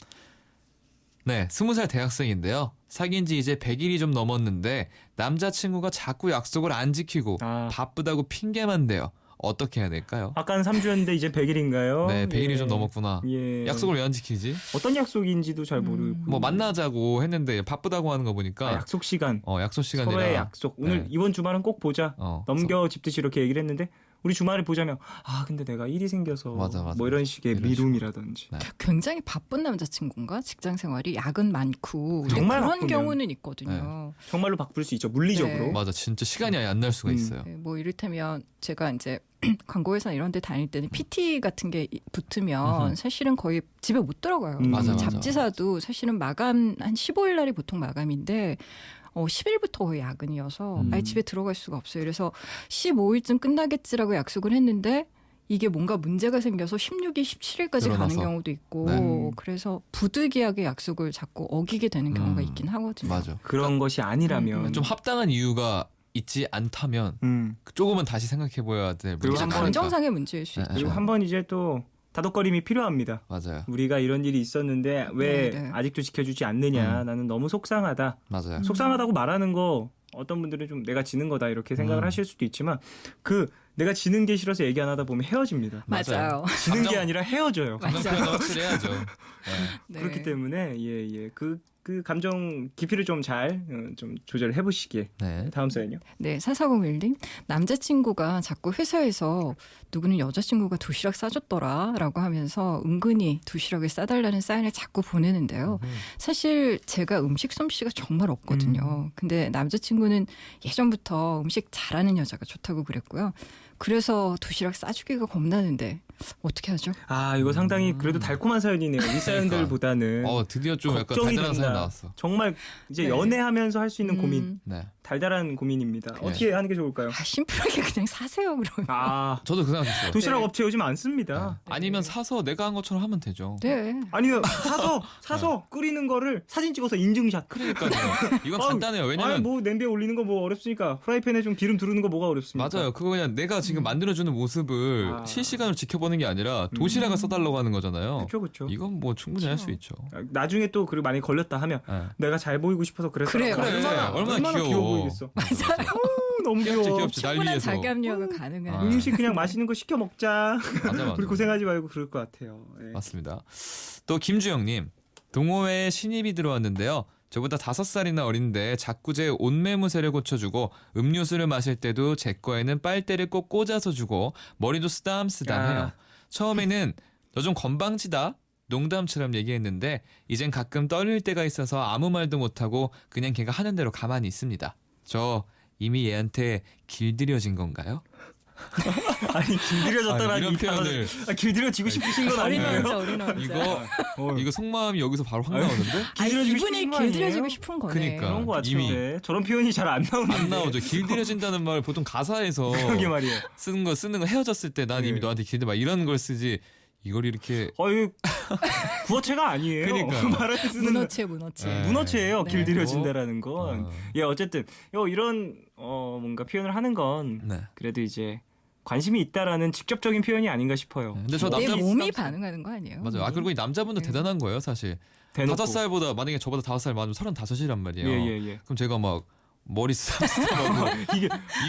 [SPEAKER 3] 네, 20살 대학생인데요. 사귄 지 이제 100일이 좀 넘었는데 남자친구가 자꾸 약속을 안 지키고
[SPEAKER 1] 아.
[SPEAKER 3] 바쁘다고 핑계만 대요. 어떻게 해야 될까요?
[SPEAKER 1] 아까는 3주였는데 이제 100일인가요?
[SPEAKER 3] 네, 100일이 좀 넘었구나.
[SPEAKER 1] 예.
[SPEAKER 3] 약속을 왜 안 지키지?
[SPEAKER 1] 어떤 약속인지도 잘 모르고.
[SPEAKER 3] 뭐 만나자고 했는데 바쁘다고 하는 거 보니까
[SPEAKER 1] 아, 약속 시간.
[SPEAKER 3] 약속 시간이라
[SPEAKER 1] 서로의 약속. 오늘
[SPEAKER 3] 네.
[SPEAKER 1] 이번 주말은 꼭 보자. 넘겨짚듯이 이렇게 얘기를 했는데 우리 주말에 보자면 근데 내가 일이 생겨서
[SPEAKER 3] 맞아.
[SPEAKER 1] 뭐 이런 식의
[SPEAKER 3] 이런
[SPEAKER 1] 미룸이라든지.
[SPEAKER 3] 네.
[SPEAKER 4] 굉장히 바쁜 남자친구인가? 직장 생활이 야근 많고
[SPEAKER 1] 정말
[SPEAKER 4] 그런
[SPEAKER 1] 바쁘면.
[SPEAKER 4] 경우는 있거든요.
[SPEAKER 1] 정말로 바쁠 수 있죠. 물리적으로.
[SPEAKER 4] 네.
[SPEAKER 3] 맞아, 진짜 시간이 아예 안 날 수가 있어요.
[SPEAKER 4] 네, 뭐 이를테면 제가 이제 광고회사 이런 데 다닐 때는 PT 같은 게 붙으면 사실은 거의 집에 못 들어가요.
[SPEAKER 1] 맞아.
[SPEAKER 4] 잡지사도 사실은 마감 한 15일 날이 보통 마감인데 10일부터 거의 야근이어서 아예 집에 들어갈 수가 없어요. 그래서 15일쯤 끝나겠지라고 약속을 했는데 이게 뭔가 문제가 생겨서 16일, 17일까지 가는
[SPEAKER 3] 늘어나서.
[SPEAKER 4] 경우도 있고
[SPEAKER 3] 네.
[SPEAKER 4] 그래서 부득이하게 약속을 잡고 어기게 되는 경우가 있긴 하거든요.
[SPEAKER 3] 맞아.
[SPEAKER 1] 그런 것이 아니라면
[SPEAKER 3] 좀 합당한 이유가 있지 않다면 조금은 다시 생각해 보여야 될
[SPEAKER 1] 그리고
[SPEAKER 3] 문제가
[SPEAKER 1] 한 번-
[SPEAKER 3] 있으니까.
[SPEAKER 4] 감정상의 문제일 수
[SPEAKER 3] 네.
[SPEAKER 4] 있죠.
[SPEAKER 1] 그리고 한번 이제 또 다독거림이 필요합니다.
[SPEAKER 3] 맞아요.
[SPEAKER 1] 우리가 이런 일이 있었는데 왜
[SPEAKER 4] 네.
[SPEAKER 1] 아직도 지켜주지 않느냐. 나는 너무 속상하다.
[SPEAKER 3] 맞아요.
[SPEAKER 1] 속상하다고 말하는 거 어떤 분들은 좀 내가 지는 거다 이렇게 생각을 하실 수도 있지만 내가 지는 게 싫어서 얘기 안 하다 보면 헤어집니다.
[SPEAKER 4] 맞아요.
[SPEAKER 1] 지는 게
[SPEAKER 3] 감정-
[SPEAKER 1] 아니라 헤어져요.
[SPEAKER 3] 감정
[SPEAKER 4] 맞아요.
[SPEAKER 3] 표현 확실히 해야죠. 네.
[SPEAKER 4] 네.
[SPEAKER 1] 그렇기 때문에 그 감정 깊이를 좀 잘 좀 조절해 보시길.
[SPEAKER 3] 네.
[SPEAKER 1] 다음 사연요.
[SPEAKER 4] 네, 4401님. 남자친구가 자꾸 회사에서 누구는 여자친구가 도시락 싸줬더라라고 하면서 은근히 도시락을 싸달라는 사인을 자꾸 보내는데요. 사실 제가 음식 솜씨가 정말 없거든요. 근데 남자친구는 예전부터 음식 잘하는 여자가 좋다고 그랬고요. 그래서 도시락 싸주기가 겁나는데 어떻게 하죠?
[SPEAKER 1] 이거 상당히 그래도 달콤한 사연이네요. 이 사연들보다는
[SPEAKER 3] 드디어 좀 약간
[SPEAKER 1] 걱정이
[SPEAKER 3] 달달한 사연
[SPEAKER 1] 된다.
[SPEAKER 3] 나왔어.
[SPEAKER 1] 정말 이제
[SPEAKER 4] 네.
[SPEAKER 1] 연애하면서 할 수 있는 고민,
[SPEAKER 3] 네.
[SPEAKER 1] 달달한 고민입니다. 어떻게 하는 게 좋을까요?
[SPEAKER 4] 심플하게 그냥 사세요, 그러면.
[SPEAKER 3] 저도 그 생각했어요.
[SPEAKER 1] 도시락
[SPEAKER 4] 네.
[SPEAKER 1] 업체 요즘 안 씁니다.
[SPEAKER 3] 아니면 사서 내가 한 것처럼 하면 되죠.
[SPEAKER 4] 네.
[SPEAKER 1] 아니면 사서 끓이는 거를 사진 찍어서 인증샷.
[SPEAKER 3] 그러니까요. 이건
[SPEAKER 1] 아유,
[SPEAKER 3] 간단해요. 왜냐면
[SPEAKER 1] 뭐 냄비에 올리는 거 뭐 어렵습니까? 프라이팬에 좀 기름 두르는 거 뭐가 어렵습니까?
[SPEAKER 3] 맞아요. 그거 그냥 내가 지금 만들어주는 모습을 실시간으로 지켜보는 게 아니라 도시락을 써달라고 하는 거잖아요.
[SPEAKER 1] 그렇죠.
[SPEAKER 3] 이건 뭐 충분히 할 수 있죠.
[SPEAKER 1] 나중에 또 그리고 만약에 걸렸다 하면
[SPEAKER 3] 네.
[SPEAKER 1] 내가 잘 보이고 싶어서 그랬어.
[SPEAKER 4] 그래요.
[SPEAKER 3] 그래, 얼마나 귀여워.
[SPEAKER 1] 보이겠어. 너무 귀여워.
[SPEAKER 3] 귀엽지. 날
[SPEAKER 4] 충분한
[SPEAKER 3] 위해서.
[SPEAKER 4] 자기 합리화가 가능한.
[SPEAKER 3] 아.
[SPEAKER 1] 음식 그냥 맛있는 거 시켜 먹자.
[SPEAKER 3] 맞아.
[SPEAKER 1] 우리 고생하지 말고 그럴 것 같아요. 예.
[SPEAKER 3] 맞습니다. 또 김주영님, 동호회에 신입이 들어왔는데요. 저보다 5살이나 어린데 자꾸 제 옷매무새를 고쳐주고 음료수를 마실 때도 제 거에는 빨대를 꼭 꽂아서 주고 머리도 쓰담쓰담해요. 처음에는 너 좀 건방지다 농담처럼 얘기했는데 이젠 가끔 떨릴 때가 있어서 아무 말도 못하고 그냥 걔가 하는 대로 가만히 있습니다. 저 이미 얘한테 길들여진 건가요?
[SPEAKER 1] 아니 길들여졌다라는
[SPEAKER 3] 이런
[SPEAKER 1] 이 단어를-
[SPEAKER 3] 표현을
[SPEAKER 1] 길들여지고 싶으신 건
[SPEAKER 4] 어린
[SPEAKER 1] 아니에요.
[SPEAKER 4] 남자, 어린 남자.
[SPEAKER 3] 이거 속마음이 여기서 바로 확 나오는데?
[SPEAKER 1] 길들여지고
[SPEAKER 4] 이분이
[SPEAKER 1] 싶은 거
[SPEAKER 4] 길들여지고
[SPEAKER 1] 아니에요?
[SPEAKER 4] 싶은 거네.
[SPEAKER 3] 그러니까.
[SPEAKER 1] 그런 거
[SPEAKER 3] 이미.
[SPEAKER 1] 같은데 저런 표현이 잘 안 나오는데.
[SPEAKER 3] 안 나오죠. 길들여진다는 말 보통 가사에서
[SPEAKER 1] 그러게 말이에요.
[SPEAKER 3] 쓰는 거 헤어졌을 때 난 이미
[SPEAKER 1] 네.
[SPEAKER 3] 너한테 길들 막 이런 걸 쓰지 이걸 이렇게
[SPEAKER 1] 이거 구어체가 아니에요.
[SPEAKER 3] 그러니까요.
[SPEAKER 1] 말할 때 쓰는
[SPEAKER 4] 문어체.
[SPEAKER 3] 네.
[SPEAKER 1] 문어체예요.
[SPEAKER 4] 네.
[SPEAKER 1] 길들여진다라는 건.
[SPEAKER 3] 어.
[SPEAKER 1] 어쨌든 이런 뭔가 표현을 하는 건
[SPEAKER 3] 네.
[SPEAKER 1] 그래도 이제 관심이 있다라는 직접적인 표현이 아닌가 싶어요.
[SPEAKER 3] 근데 저
[SPEAKER 4] 내
[SPEAKER 3] 남자
[SPEAKER 4] 몸이 반응하는 거 아니에요?
[SPEAKER 3] 맞아요. 그리고 이 남자분도 대단한 거예요, 사실.
[SPEAKER 1] 대놓고.
[SPEAKER 3] 5살보다 만약에 저보다 5살 많으면 35이란 말이에요.
[SPEAKER 1] 예.
[SPEAKER 3] 그럼 제가 막 머리 쓰다쓰다하고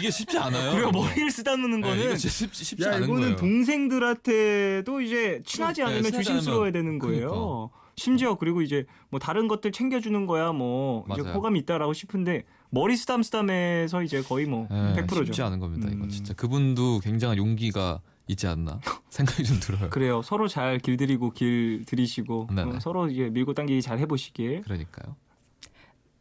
[SPEAKER 3] 이게 쉽지 않아요.
[SPEAKER 1] 그리고 머리를 쓰다듬는
[SPEAKER 3] 네,
[SPEAKER 1] 거는
[SPEAKER 3] 이거 쉽지
[SPEAKER 1] 야
[SPEAKER 3] 않은
[SPEAKER 1] 이거는
[SPEAKER 3] 거예요.
[SPEAKER 1] 동생들한테도 이제 친하지
[SPEAKER 3] 네,
[SPEAKER 1] 않으면
[SPEAKER 3] 친하지
[SPEAKER 1] 조심스러워야
[SPEAKER 3] 않으면-
[SPEAKER 1] 되는 거예요.
[SPEAKER 3] 그러니까.
[SPEAKER 1] 심지어 그리고 이제 뭐 다른 것들 챙겨주는 거야 뭐 이제
[SPEAKER 3] 맞아요.
[SPEAKER 1] 호감이 있다라고 싶은데 머리 쓰담쓰담해서 이제 거의 뭐
[SPEAKER 3] 네,
[SPEAKER 1] 100%죠.
[SPEAKER 3] 쉽지 않은 겁니다. 이거 진짜 그분도 굉장한 용기가 있지 않나 생각이 좀 들어요.
[SPEAKER 1] 그래요. 서로 잘 길들이고 길들이시고
[SPEAKER 3] 네네.
[SPEAKER 1] 서로 이제 밀고 당기기 잘 해보시길.
[SPEAKER 3] 그러니까요.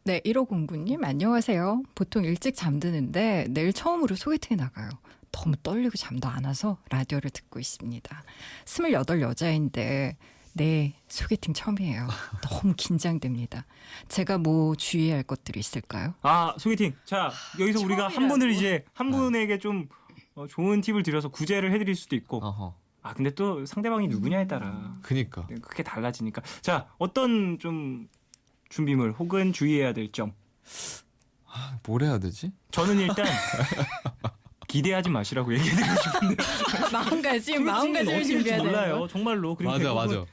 [SPEAKER 4] 네, 1509님 안녕하세요. 보통 일찍 잠드는데 내일 처음으로 소개팅에 나가요. 너무 떨리고 잠도 안 와서 라디오를 듣고 있습니다. 28 여자인데 네, 소개팅 처음이에요. 너무 긴장됩니다. 제가 뭐 주의해야 할 것들이 있을까요?
[SPEAKER 1] 소개팅. 자 여기서 우리가 한
[SPEAKER 4] 처음이라고?
[SPEAKER 1] 분을 이제 한 분에게 좀 좋은 팁을 드려서 구제를 해드릴 수도 있고.
[SPEAKER 3] 어허.
[SPEAKER 1] 근데 또 상대방이 누구냐에 따라
[SPEAKER 3] 그니까.
[SPEAKER 1] 크게 달라지니까. 자 어떤 좀 준비물 혹은 주의해야 될 점.
[SPEAKER 3] 뭘 해야 되지?
[SPEAKER 1] 저는 일단 기대하지 마시라고 얘기해드리고 싶은데.
[SPEAKER 4] 마음가짐을 준비해야 돼요.
[SPEAKER 1] 몰라요. 정말로. 그리고
[SPEAKER 3] 맞아,
[SPEAKER 1] 대부분
[SPEAKER 3] 맞아.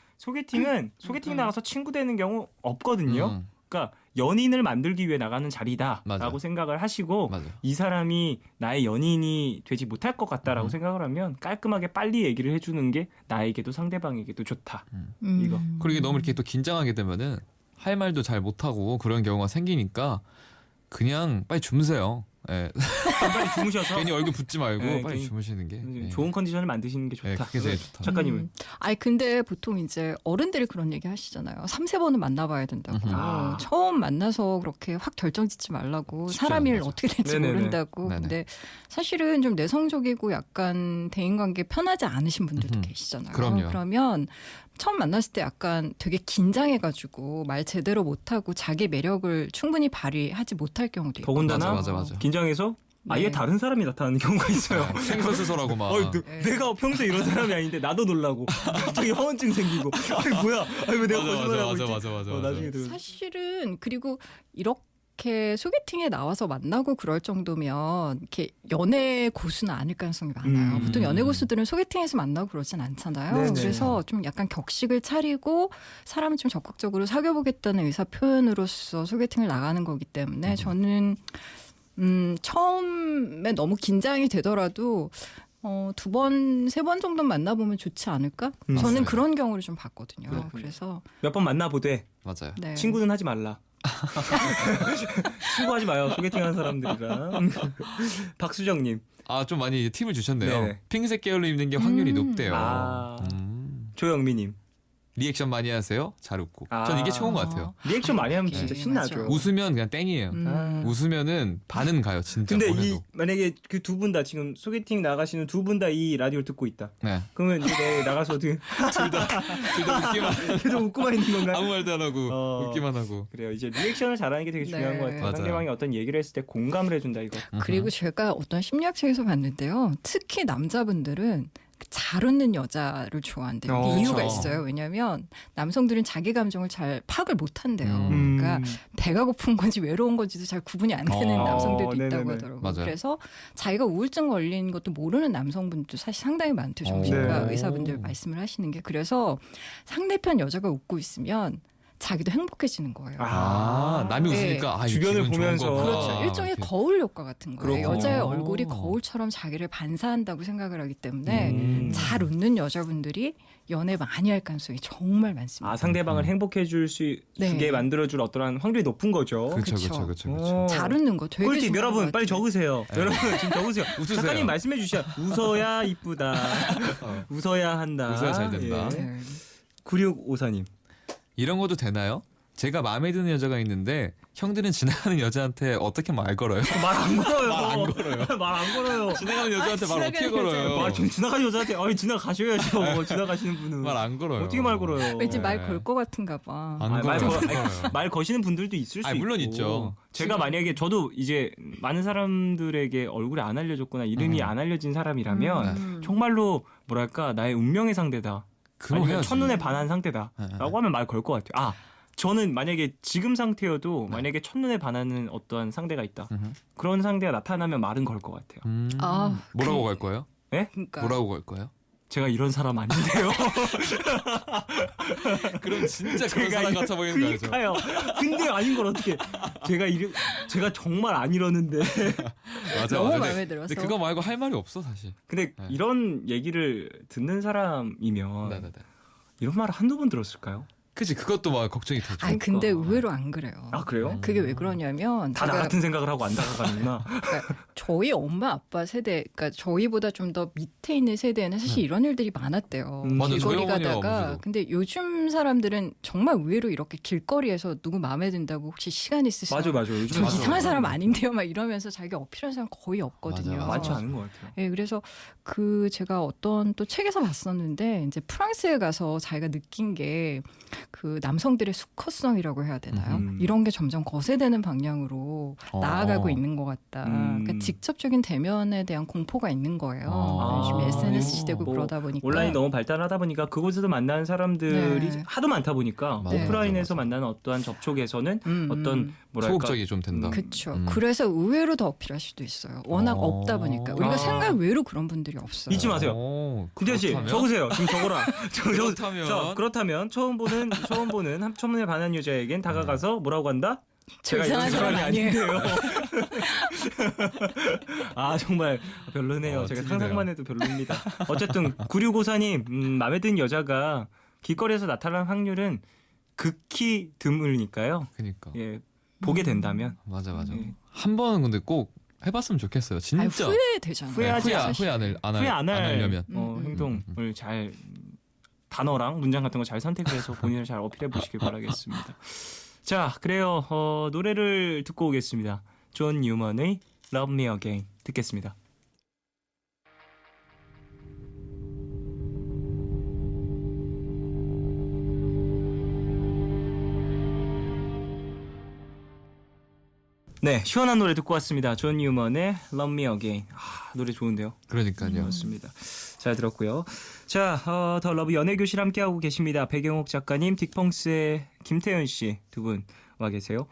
[SPEAKER 1] 소개팅 나가서 친구 되는 경우 없거든요. 그러니까 연인을 만들기 위해 나가는 자리다라고
[SPEAKER 3] 맞아요.
[SPEAKER 1] 생각을 하시고
[SPEAKER 3] 맞아요.
[SPEAKER 1] 이 사람이 나의 연인이 되지 못할 것 같다라고 생각을 하면 깔끔하게 빨리 얘기를 해주는 게 나에게도 상대방에게도 좋다. 이거.
[SPEAKER 3] 그리고 이게 너무 이렇게 또 긴장하게 되면은 할 말도 잘 못하고 그런 경우가 생기니까 그냥 빨리 주무세요. 예.
[SPEAKER 1] 빨리 주무셔서
[SPEAKER 3] 괜히 얼굴 붓지 말고
[SPEAKER 1] 네,
[SPEAKER 3] 빨리
[SPEAKER 1] 괜히
[SPEAKER 3] 주무시는 게 예.
[SPEAKER 1] 좋은 컨디션을 만드시는 게
[SPEAKER 3] 예,
[SPEAKER 1] 좋다.
[SPEAKER 3] 그게 제일 좋다.
[SPEAKER 1] 작가님은
[SPEAKER 4] 아니 근데 보통 이제 어른들이 그런 얘기 하시잖아요. 3-4번은 만나봐야 된다고.
[SPEAKER 1] 아.
[SPEAKER 4] 처음 만나서 그렇게 확 결정짓지 말라고.
[SPEAKER 3] 쉽지
[SPEAKER 4] 사람 일
[SPEAKER 3] 않아요.
[SPEAKER 4] 어떻게 될지
[SPEAKER 1] 네네네.
[SPEAKER 4] 모른다고.
[SPEAKER 3] 네네.
[SPEAKER 4] 근데 사실은 좀 내성적이고 약간 대인관계 편하지 않으신 분들도
[SPEAKER 3] 음흠.
[SPEAKER 4] 계시잖아요.
[SPEAKER 3] 그럼요.
[SPEAKER 4] 그러면 처음 만났을 때 약간 되게 긴장해가지고 말 제대로 못하고 자기 매력을 충분히 발휘하지 못할 경우도 있고.
[SPEAKER 1] 더군다나
[SPEAKER 3] 맞아.
[SPEAKER 1] 긴장해서 아예
[SPEAKER 4] 네.
[SPEAKER 1] 다른 사람이 나타나는 경우가 있어요.
[SPEAKER 3] 생선수설하고 막
[SPEAKER 4] 네.
[SPEAKER 1] 내가 평소에 이런 사람이 아닌데 나도 놀라고 갑자기 허언증 생기고 아니 뭐야 아니 왜 내가 거짓말하고 있지
[SPEAKER 3] 맞아.
[SPEAKER 1] 나중에 들어
[SPEAKER 4] 사실은 그리고 이렇게 소개팅에 나와서 만나고 그럴 정도면 이렇게 연애 고수는 아닐 가능성이 많아요.
[SPEAKER 1] 음.
[SPEAKER 4] 보통 연애 고수들은 소개팅에서 만나고 그러진 않잖아요.
[SPEAKER 1] 네네.
[SPEAKER 4] 그래서 좀 약간 격식을 차리고 사람을 좀 적극적으로 사귀어보겠다는 의사 표현으로서 소개팅을 나가는 거기 때문에 저는 처음에 너무 긴장이 되더라도 2번, 3번 정도 만나보면 좋지 않을까? 저는
[SPEAKER 3] 맞아요.
[SPEAKER 4] 그런 경우를 좀 봤거든요.
[SPEAKER 1] 그렇군요.
[SPEAKER 4] 그래서
[SPEAKER 1] 몇 번 만나보되
[SPEAKER 3] 맞아요.
[SPEAKER 4] 네.
[SPEAKER 1] 친구는 하지 말라. 친구하지 마요 소개팅하는 사람들이랑. 박수정님
[SPEAKER 3] 아 좀 많이 팁을 주셨네요.
[SPEAKER 1] 네네.
[SPEAKER 3] 핑색 계열로 입는 게 확률이 높대요.
[SPEAKER 1] 아. 조영미님
[SPEAKER 3] 리액션 많이 하세요? 잘 웃고.
[SPEAKER 1] 아.
[SPEAKER 3] 전 이게 최고인 것 같아요.
[SPEAKER 1] 리액션 많이 하면 진짜
[SPEAKER 4] 네,
[SPEAKER 1] 신나죠.
[SPEAKER 4] 맞아요.
[SPEAKER 3] 웃으면 그냥 땡이에요.
[SPEAKER 1] 아.
[SPEAKER 3] 웃으면은 반은 가요 진짜.
[SPEAKER 1] 근데
[SPEAKER 3] 올해도.
[SPEAKER 1] 만약에 그 두 분 다 지금 소개팅 나가시는 두 분 다 이 라디오를 듣고 있다.
[SPEAKER 3] 네.
[SPEAKER 1] 그러면 이제 나가서
[SPEAKER 3] 둘 다 웃기만
[SPEAKER 1] 계속 웃고만 있는 건가요?
[SPEAKER 3] 아무 말도 안 하고 웃기만 하고.
[SPEAKER 1] 그래요. 이제 리액션을 잘하는 게 되게 중요한
[SPEAKER 4] 네.
[SPEAKER 1] 것 같아요.
[SPEAKER 3] 맞아요.
[SPEAKER 1] 상대방이 어떤 얘기를 했을 때 공감을 해준다 이거.
[SPEAKER 4] 그리고 제가 어떤 심리학책에서 봤는데요. 특히 남자분들은 잘 웃는 여자를 좋아한대요.
[SPEAKER 1] 어,
[SPEAKER 4] 이유가
[SPEAKER 3] 그쵸.
[SPEAKER 4] 있어요. 왜냐하면 남성들은 자기 감정을 잘 파악을 못한대요.
[SPEAKER 3] 음.
[SPEAKER 4] 그러니까 배가 고픈 건지 외로운 건지도 잘 구분이 안 되는
[SPEAKER 3] 어,
[SPEAKER 4] 남성들도 있다고
[SPEAKER 1] 네네네.
[SPEAKER 4] 하더라고요.
[SPEAKER 3] 맞아요.
[SPEAKER 4] 그래서 자기가 우울증 걸린 것도 모르는 남성분들도 사실 상당히 많대요. 정신과
[SPEAKER 1] 네.
[SPEAKER 4] 의사분들 말씀을 하시는 게. 그래서 상대편 여자가 웃고 있으면 자기도 행복해지는 거예요.
[SPEAKER 3] 아 남이
[SPEAKER 4] 네.
[SPEAKER 3] 웃으니까 아,
[SPEAKER 1] 주변을
[SPEAKER 3] 기분 좋은
[SPEAKER 1] 보면서.
[SPEAKER 3] 거구나.
[SPEAKER 4] 그렇죠. 일종의
[SPEAKER 3] 이렇게.
[SPEAKER 4] 거울 효과 같은 거예요.
[SPEAKER 1] 그렇군요.
[SPEAKER 4] 여자의 얼굴이 거울처럼 자기를 반사한다고 생각을 하기 때문에 잘 웃는 여자분들이 연애 많이 할 가능성이 정말 많습니다.
[SPEAKER 1] 아 상대방을 행복해 줄 수
[SPEAKER 4] 네.
[SPEAKER 1] 있게 만들어 줄 어떠한 확률이 높은 거죠.
[SPEAKER 3] 그렇죠,
[SPEAKER 4] 그쵸.
[SPEAKER 3] 그렇죠.
[SPEAKER 1] 어.
[SPEAKER 4] 잘 웃는 거 되게
[SPEAKER 1] 꿀팁
[SPEAKER 4] 중요한
[SPEAKER 1] 여러분
[SPEAKER 4] 것
[SPEAKER 1] 빨리
[SPEAKER 4] 같아요.
[SPEAKER 1] 적으세요. 여러분 지금 적으세요.
[SPEAKER 3] 웃으세요.
[SPEAKER 1] 작가님 말씀해 주셔. 웃어야 이쁘다. 웃어야 한다.
[SPEAKER 3] 웃어야 잘 된다.
[SPEAKER 1] 예.
[SPEAKER 4] 네.
[SPEAKER 1] 9654님.
[SPEAKER 3] 이런 것도 되나요? 제가 마음에 드는 여자가 있는데 형들은 지나가는 여자한테 어떻게 말 걸어요?
[SPEAKER 1] 말 안 걸어요.
[SPEAKER 3] 말 안 걸어요.
[SPEAKER 1] 말 안 걸어요.
[SPEAKER 3] 지나가는 여자한테 말 어떻게
[SPEAKER 4] 지나가는
[SPEAKER 3] 걸어요?
[SPEAKER 1] 말 좀 지나가는 여자한테 지나가셔야죠. 뭐 지나가시는 분은
[SPEAKER 3] 말 안 걸어요.
[SPEAKER 1] 어떻게 말 걸어요?
[SPEAKER 4] 왠지
[SPEAKER 3] 네.
[SPEAKER 4] 말 걸 것 같은가 봐.
[SPEAKER 3] 안
[SPEAKER 1] 말
[SPEAKER 3] 걸어요.
[SPEAKER 1] 걸-
[SPEAKER 3] 안 걸어요.
[SPEAKER 1] 말 거시는 분들도 있을 수
[SPEAKER 3] 아니,
[SPEAKER 1] 있고.
[SPEAKER 3] 물론 있죠.
[SPEAKER 1] 제가 만약에 저도 이제 많은 사람들에게 얼굴이 안 알려졌거나 이름이 안 알려진 사람이라면 정말로 뭐랄까 나의 운명의 상대다.
[SPEAKER 3] 그럼
[SPEAKER 1] 아니면
[SPEAKER 3] 해야지.
[SPEAKER 1] 첫눈에 반한 상대다.
[SPEAKER 3] 네, 네.
[SPEAKER 1] 라고 하면 말 걸 것 같아요. 아 저는 만약에 지금 상태여도 만약에 첫눈에 반하는 어떠한 상대가 있다.
[SPEAKER 3] 음흠.
[SPEAKER 1] 그런 상대가 나타나면 말은 걸 것 같아요.
[SPEAKER 4] 아,
[SPEAKER 3] 뭐라고 갈 거예요?
[SPEAKER 4] 그러니까
[SPEAKER 3] 뭐라고 갈 거예요?
[SPEAKER 1] 제가 이런 사람 아닌데요.
[SPEAKER 3] 그럼 진짜 그런 사람 같아 보이는 거죠.
[SPEAKER 1] 그러니까요. 근데 아닌 걸 어떻게? 제가 정말 안 이러는데.
[SPEAKER 3] 맞아,
[SPEAKER 4] 너무
[SPEAKER 3] 맞아.
[SPEAKER 4] 마음에 들어서.
[SPEAKER 3] 근데 그거 말고 할 말이 없어 사실.
[SPEAKER 1] 근데
[SPEAKER 3] 네.
[SPEAKER 1] 이런 얘기를 듣는 사람이면
[SPEAKER 3] 네네네.
[SPEAKER 1] 이런 말을 한두 번 들었을까요?
[SPEAKER 3] 그치 그것도 막 걱정이 되죠.
[SPEAKER 4] 아니 근데 의외로 안 그래요.
[SPEAKER 1] 아 그래요?
[SPEAKER 4] 그게 왜 그러냐면
[SPEAKER 1] 다 나
[SPEAKER 4] 제가
[SPEAKER 1] 같은 생각을 하고 안 다가가는구나.
[SPEAKER 4] 그러니까 저희 엄마 아빠 세대, 그러니까 저희보다 좀 더 밑에 있는 세대에는 사실 이런 일들이 많았대요.
[SPEAKER 3] 맞아,
[SPEAKER 4] 길거리
[SPEAKER 3] 저희 어머니와
[SPEAKER 4] 가다가
[SPEAKER 3] 아버지도.
[SPEAKER 4] 근데 요즘 사람들은 정말 의외로 이렇게 길거리에서 누구 마음에 든다고 혹시 시간 있으시면
[SPEAKER 1] 맞아. 요즘
[SPEAKER 4] 저
[SPEAKER 3] 맞아.
[SPEAKER 4] 이상한 사람 아닌데요, 막 이러면서 자기가 어필하는 사람 거의 없거든요.
[SPEAKER 3] 맞아,
[SPEAKER 1] 많지 않은 것 같아요.
[SPEAKER 4] 예, 그래서 그 제가 어떤 또 책에서 봤었는데 이제 프랑스에 가서 자기가 느낀 게 그 남성들의 수컷성이라고 해야 되나요? 이런 게 점점 거세되는 방향으로 나아가고 있는 것 같다. 그러니까 직접적인 대면에 대한 공포가 있는 거예요. 요즘 SNS 시대고
[SPEAKER 1] 뭐
[SPEAKER 4] 그러다 보니까
[SPEAKER 1] 온라인이 너무 발달하다 보니까 그곳에서 만나는 사람들이
[SPEAKER 4] 네.
[SPEAKER 1] 하도 많다 보니까
[SPEAKER 3] 맞아,
[SPEAKER 1] 오프라인에서
[SPEAKER 3] 맞아.
[SPEAKER 1] 만나는 어떠한 접촉에서는 어떤 뭐랄까
[SPEAKER 3] 소극적이 좀 된다.
[SPEAKER 4] 그렇죠.
[SPEAKER 3] 음.
[SPEAKER 4] 그래서 의외로 더 어필할 수도 있어요. 워낙 없다 보니까 우리가
[SPEAKER 1] 아.
[SPEAKER 4] 생각 외로 그런 분들이 없어요.
[SPEAKER 1] 잊지 마세요.
[SPEAKER 3] 오,
[SPEAKER 1] 근태 씨
[SPEAKER 3] 그렇다면?
[SPEAKER 1] 적으세요. 지금 적어라.
[SPEAKER 3] 그렇다면?
[SPEAKER 1] 그렇다면 처음 보는 처음 보는 첫눈에 반한 여자에겐 다가가서 뭐라고 한다?
[SPEAKER 4] 저
[SPEAKER 1] 제가 이런
[SPEAKER 4] 이상한
[SPEAKER 1] 사람이
[SPEAKER 4] 사람
[SPEAKER 1] 아닌데요. 아 정말 별로네요. 제가
[SPEAKER 3] 찔리네요.
[SPEAKER 1] 상상만 해도 별로입니다. 어쨌든 9654님 마음에 든 여자가 길거리에서 나타날 확률은 극히 드물니까요.
[SPEAKER 3] 그니까.
[SPEAKER 1] 예, 보게 된다면
[SPEAKER 3] 맞아.
[SPEAKER 1] 예.
[SPEAKER 3] 한 번은 근데 꼭 해봤으면 좋겠어요. 진짜.
[SPEAKER 4] 아니, 후회되잖아요.
[SPEAKER 1] 후회하지
[SPEAKER 3] 후회
[SPEAKER 1] 않-
[SPEAKER 3] 후회 안
[SPEAKER 1] 후회 안 할
[SPEAKER 3] 하려면.
[SPEAKER 1] 행동을 잘 단어랑 문장 같은 거 잘 선택을 해서 본인을 잘 어필해 보시길 바라겠습니다. 자, 그래요. 노래를 듣고 오겠습니다. 존 뉴먼의 Love Me Again 듣겠습니다. 네, 시원한 노래 듣고 왔습니다. 존 뉴먼의 Love Me Again. 아, 노래 좋은데요.
[SPEAKER 3] 그러니까요.
[SPEAKER 1] 맞습니다. 잘 들었고요. 자, 더 러브 연애교실 함께하고 계십니다. 배경옥 작가님, 딕펑스의 김태현 씨 두 분 와 계세요.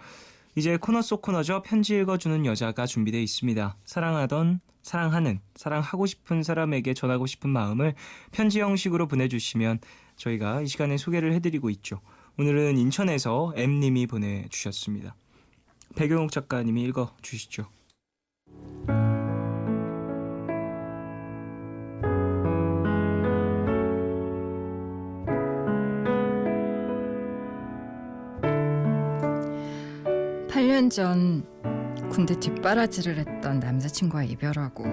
[SPEAKER 1] 이제 코너 속 코너죠. 편지 읽어주는 여자가 준비되어 있습니다. 사랑하던, 사랑하는, 사랑하고 싶은 사람에게 전하고 싶은 마음을 편지 형식으로 보내주시면 저희가 이 시간에 소개를 해드리고 있죠. 오늘은 인천에서 M님이 보내주셨습니다. 배경옥 작가님이 읽어주시죠.
[SPEAKER 4] 팔 년 전 군대 뒷바라지를 했던 남자친구와 이별하고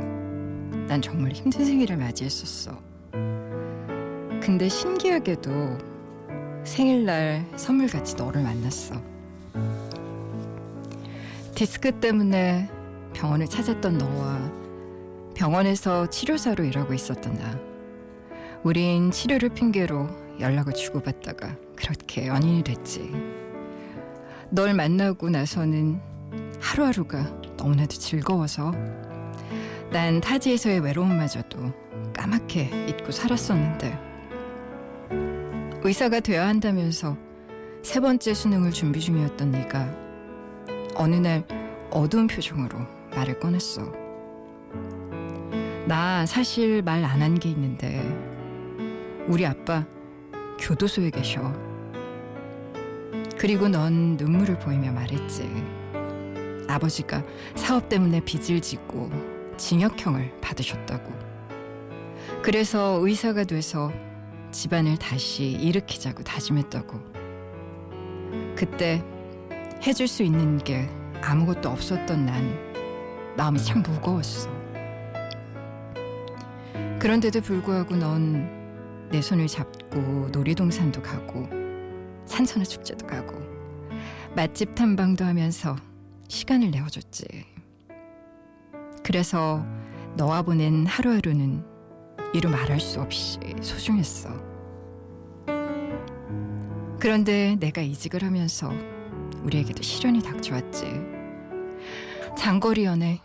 [SPEAKER 4] 난 정말 힘든 생일을 맞이했었어. 근데 신기하게도 생일날 선물같이 너를 만났어. 디스크 때문에 병원을 찾았던 너와 병원에서 치료사로 일하고 있었던 나. 우린 치료를 핑계로 연락을 주고받다가 그렇게 연인이 됐지. 널 만나고 나서는 하루하루가 너무나도 즐거워서 난 타지에서의 외로움마저도 까맣게 잊고 살았었는데 의사가 되어야 한다면서 3번째 수능을 준비 중이었던 네가 어느 날 어두운 표정으로 말을 꺼냈어. 나 사실 말 안 한 게 있는데 우리 아빠 교도소에 계셔. 그리고 넌 눈물을 보이며 말했지. 아버지가 사업 때문에 빚을 짓고 징역형을 받으셨다고. 그래서 의사가 돼서 집안을 다시 일으키자고 다짐했다고. 그때 해줄 수 있는 게 아무것도 없었던 난 마음이 참 무거웠어. 그런데도 불구하고 넌 내 손을 잡고 놀이동산도 가고 산천어 축제도 가고 맛집 탐방도 하면서 시간을 내어줬지. 그래서 너와 보낸 하루하루는 이루 말할 수 없이 소중했어. 그런데 내가 이직을 하면서 우리에게도 시련이 닥쳐왔지. 장거리 연애.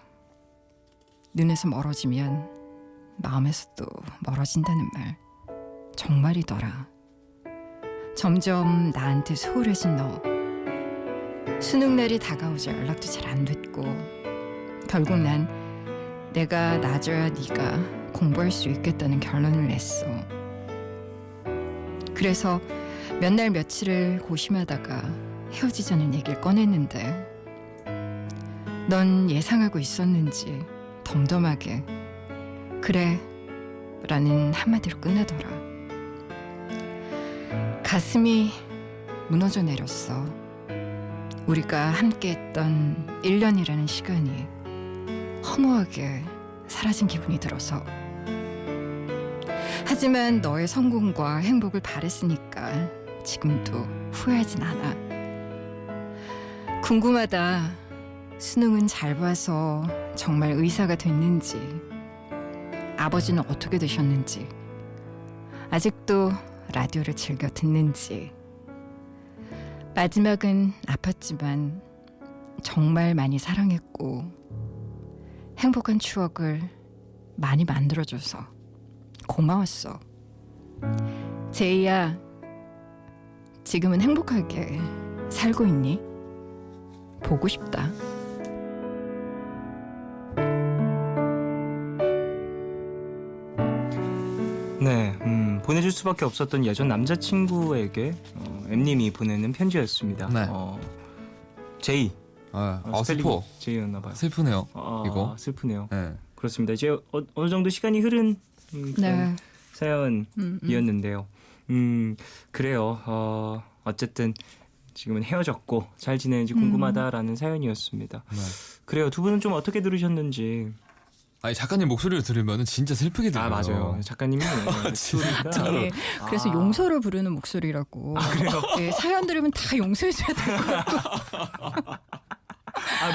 [SPEAKER 4] 눈에서 멀어지면 마음에서도 멀어진다는 말 정말이더라. 점점 나한테 소홀해진 너. 수능날이 다가오자 연락도 잘 안 됐고 결국 난 내가 놔줘야 네가 공부할 수 있겠다는 결론을 냈어. 그래서 몇 날 며칠을 고심하다가 헤어지자는 얘기를 꺼냈는데 넌 예상하고 있었는지 덤덤하게 그래 라는 한마디로 끝내더라. 가슴이 무너져 내렸어. 우리가 함께했던 1년이라는 시간이 허무하게 사라진 기분이 들어서. 하지만 너의 성공과 행복을 바랬으니까 지금도 후회하진 않아. 궁금하다. 수능은 잘 봐서 정말 의사가 됐는지, 아버지는 어떻게 되셨는지, 아직도 라디오를 즐겨 듣는지. 마지막은 아팠지만 정말 많이 사랑했고 행복한 추억을 많이 만들어줘서 고마웠어. 제이야, 지금은 행복하게 살고 있니? 보고 싶다.
[SPEAKER 1] 네, 보내줄 수밖에 없었던 예전 남자친구에게 M님이 보내는 편지였습니다.
[SPEAKER 3] 네.
[SPEAKER 1] 제이.
[SPEAKER 3] 슬퍼.
[SPEAKER 1] 제이였나 봐요.
[SPEAKER 3] 슬프네요. 이거.
[SPEAKER 1] 슬프네요.
[SPEAKER 3] 네.
[SPEAKER 1] 그렇습니다. 이제 어느 정도 시간이 흐른 그런
[SPEAKER 4] 네.
[SPEAKER 1] 사연이었는데요. 그래요. 어쨌든 지금은 헤어졌고 잘 지내는지 궁금하다라는 사연이었습니다.
[SPEAKER 3] 네.
[SPEAKER 1] 그래요. 두 분은 좀 어떻게 들으셨는지.
[SPEAKER 3] 아니 작가님 목소리를 들으면 진짜 슬프게 들려요.
[SPEAKER 1] 맞아요. 작가님이 스토리가
[SPEAKER 4] 네. 그래서 용서를 부르는 목소리라고.
[SPEAKER 1] 그래요?
[SPEAKER 4] 네, 사연 들으면 다 용서해줘야 될 것 같고.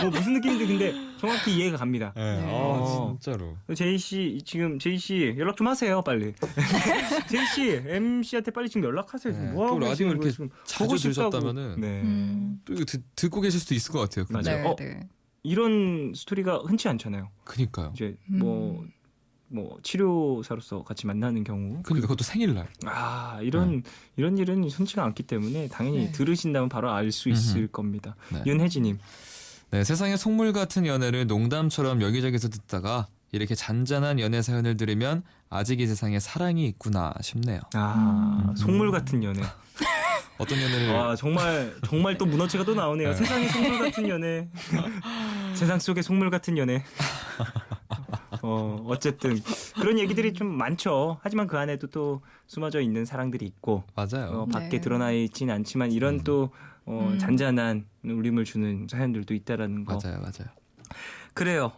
[SPEAKER 1] 뭐 무슨 느낌인지 근데 정확히 이해가 갑니다.
[SPEAKER 3] 네.
[SPEAKER 1] 어.
[SPEAKER 3] 진짜로.
[SPEAKER 1] 제이 씨 지금 제이 씨 연락 좀 하세요 빨리. 제이 씨 MC한테 빨리 지금 연락하세요. 지금
[SPEAKER 3] 네.
[SPEAKER 1] 뭐
[SPEAKER 3] 또
[SPEAKER 1] 하고
[SPEAKER 3] 라디오
[SPEAKER 1] 계시는
[SPEAKER 3] 이렇게
[SPEAKER 1] 거예요, 지금?
[SPEAKER 3] 자주
[SPEAKER 1] 보고 싶다고.
[SPEAKER 3] 들으셨다면은
[SPEAKER 1] 네.
[SPEAKER 3] 또 이거 듣고 계실 수도 있을 것 같아요. 근데.
[SPEAKER 1] 맞아요.
[SPEAKER 4] 네.
[SPEAKER 1] 이런 스토리가 흔치 않잖아요.
[SPEAKER 3] 그니까요.
[SPEAKER 1] 이제 뭐 치료사로서 같이 만나는 경우.
[SPEAKER 3] 그러니까 그것도 생일날.
[SPEAKER 1] 이런 일은 흔치가 않기 때문에 당연히
[SPEAKER 4] 네.
[SPEAKER 1] 들으신다면 바로 알 수 있을 겁니다.
[SPEAKER 3] 네.
[SPEAKER 1] 윤혜진님.
[SPEAKER 3] 네, 세상의 속물 같은 연애를 농담처럼 여기저기서 듣다가 이렇게 잔잔한 연애 사연을 들으면 아직 이 세상에 사랑이 있구나 싶네요.
[SPEAKER 1] 속물 같은 연애.
[SPEAKER 3] 어떤 연애를
[SPEAKER 1] 정말 또 문어체가 또 나오네요.
[SPEAKER 3] 네.
[SPEAKER 1] 세상의 속물 같은 연애. 세상 속의 속물 같은 연애. 어쨌든 그런 얘기들이 좀 많죠. 하지만 그 안에도 또 숨어져 있는 사랑들이 있고
[SPEAKER 3] 맞아요.
[SPEAKER 1] 밖에
[SPEAKER 4] 네.
[SPEAKER 1] 드러나 있진 않지만 이런 또 잔잔한 울림을 주는 사연들도 있다라는 거.
[SPEAKER 3] 맞아요.
[SPEAKER 1] 그래요.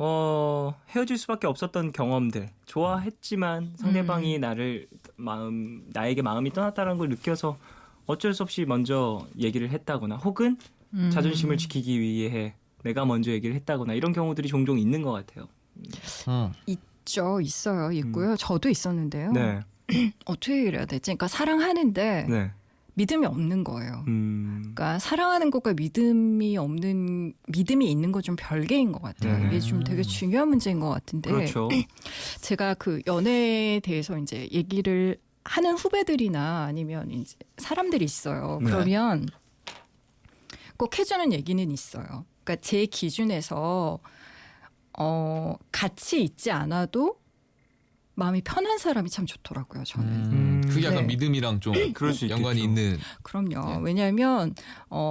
[SPEAKER 1] 헤어질 수밖에 없었던 경험들. 좋아했지만 상대방이 나에게 마음이 떠났다는 걸 느껴서 어쩔 수 없이 먼저 얘기를 했다거나 혹은 자존심을 지키기 위해 내가 먼저 얘기를 했다거나 이런 경우들이 종종 있는 것 같아요.
[SPEAKER 4] 있고요. 저도 있었는데요.
[SPEAKER 1] 네.
[SPEAKER 4] 어떻게 그래야 되지? 그러니까 사랑하는데
[SPEAKER 1] 네.
[SPEAKER 4] 믿음이 없는 거예요.
[SPEAKER 1] 음.
[SPEAKER 4] 그러니까 사랑하는 것과 믿음이 있는 건 좀 별개인 것 같아요.
[SPEAKER 1] 네.
[SPEAKER 4] 이게 좀 되게 중요한 문제인 것 같은데
[SPEAKER 1] 그렇죠.
[SPEAKER 4] 제가 그 연애에 대해서 이제 얘기를 하는 후배들이나 아니면 이제 사람들이 있어요.
[SPEAKER 1] 네.
[SPEAKER 4] 그러면 꼭 해주는 얘기는 있어요. 그러니까 제 기준에서 같이 있지 않아도 마음이 편한 사람이 참 좋더라고요. 저는.
[SPEAKER 3] 그게 약간
[SPEAKER 4] 네.
[SPEAKER 3] 믿음이랑 좀
[SPEAKER 1] 그럴 수
[SPEAKER 3] 연관이
[SPEAKER 1] 있겠죠.
[SPEAKER 3] 있는.
[SPEAKER 4] 그럼요.
[SPEAKER 3] 네.
[SPEAKER 4] 왜냐하면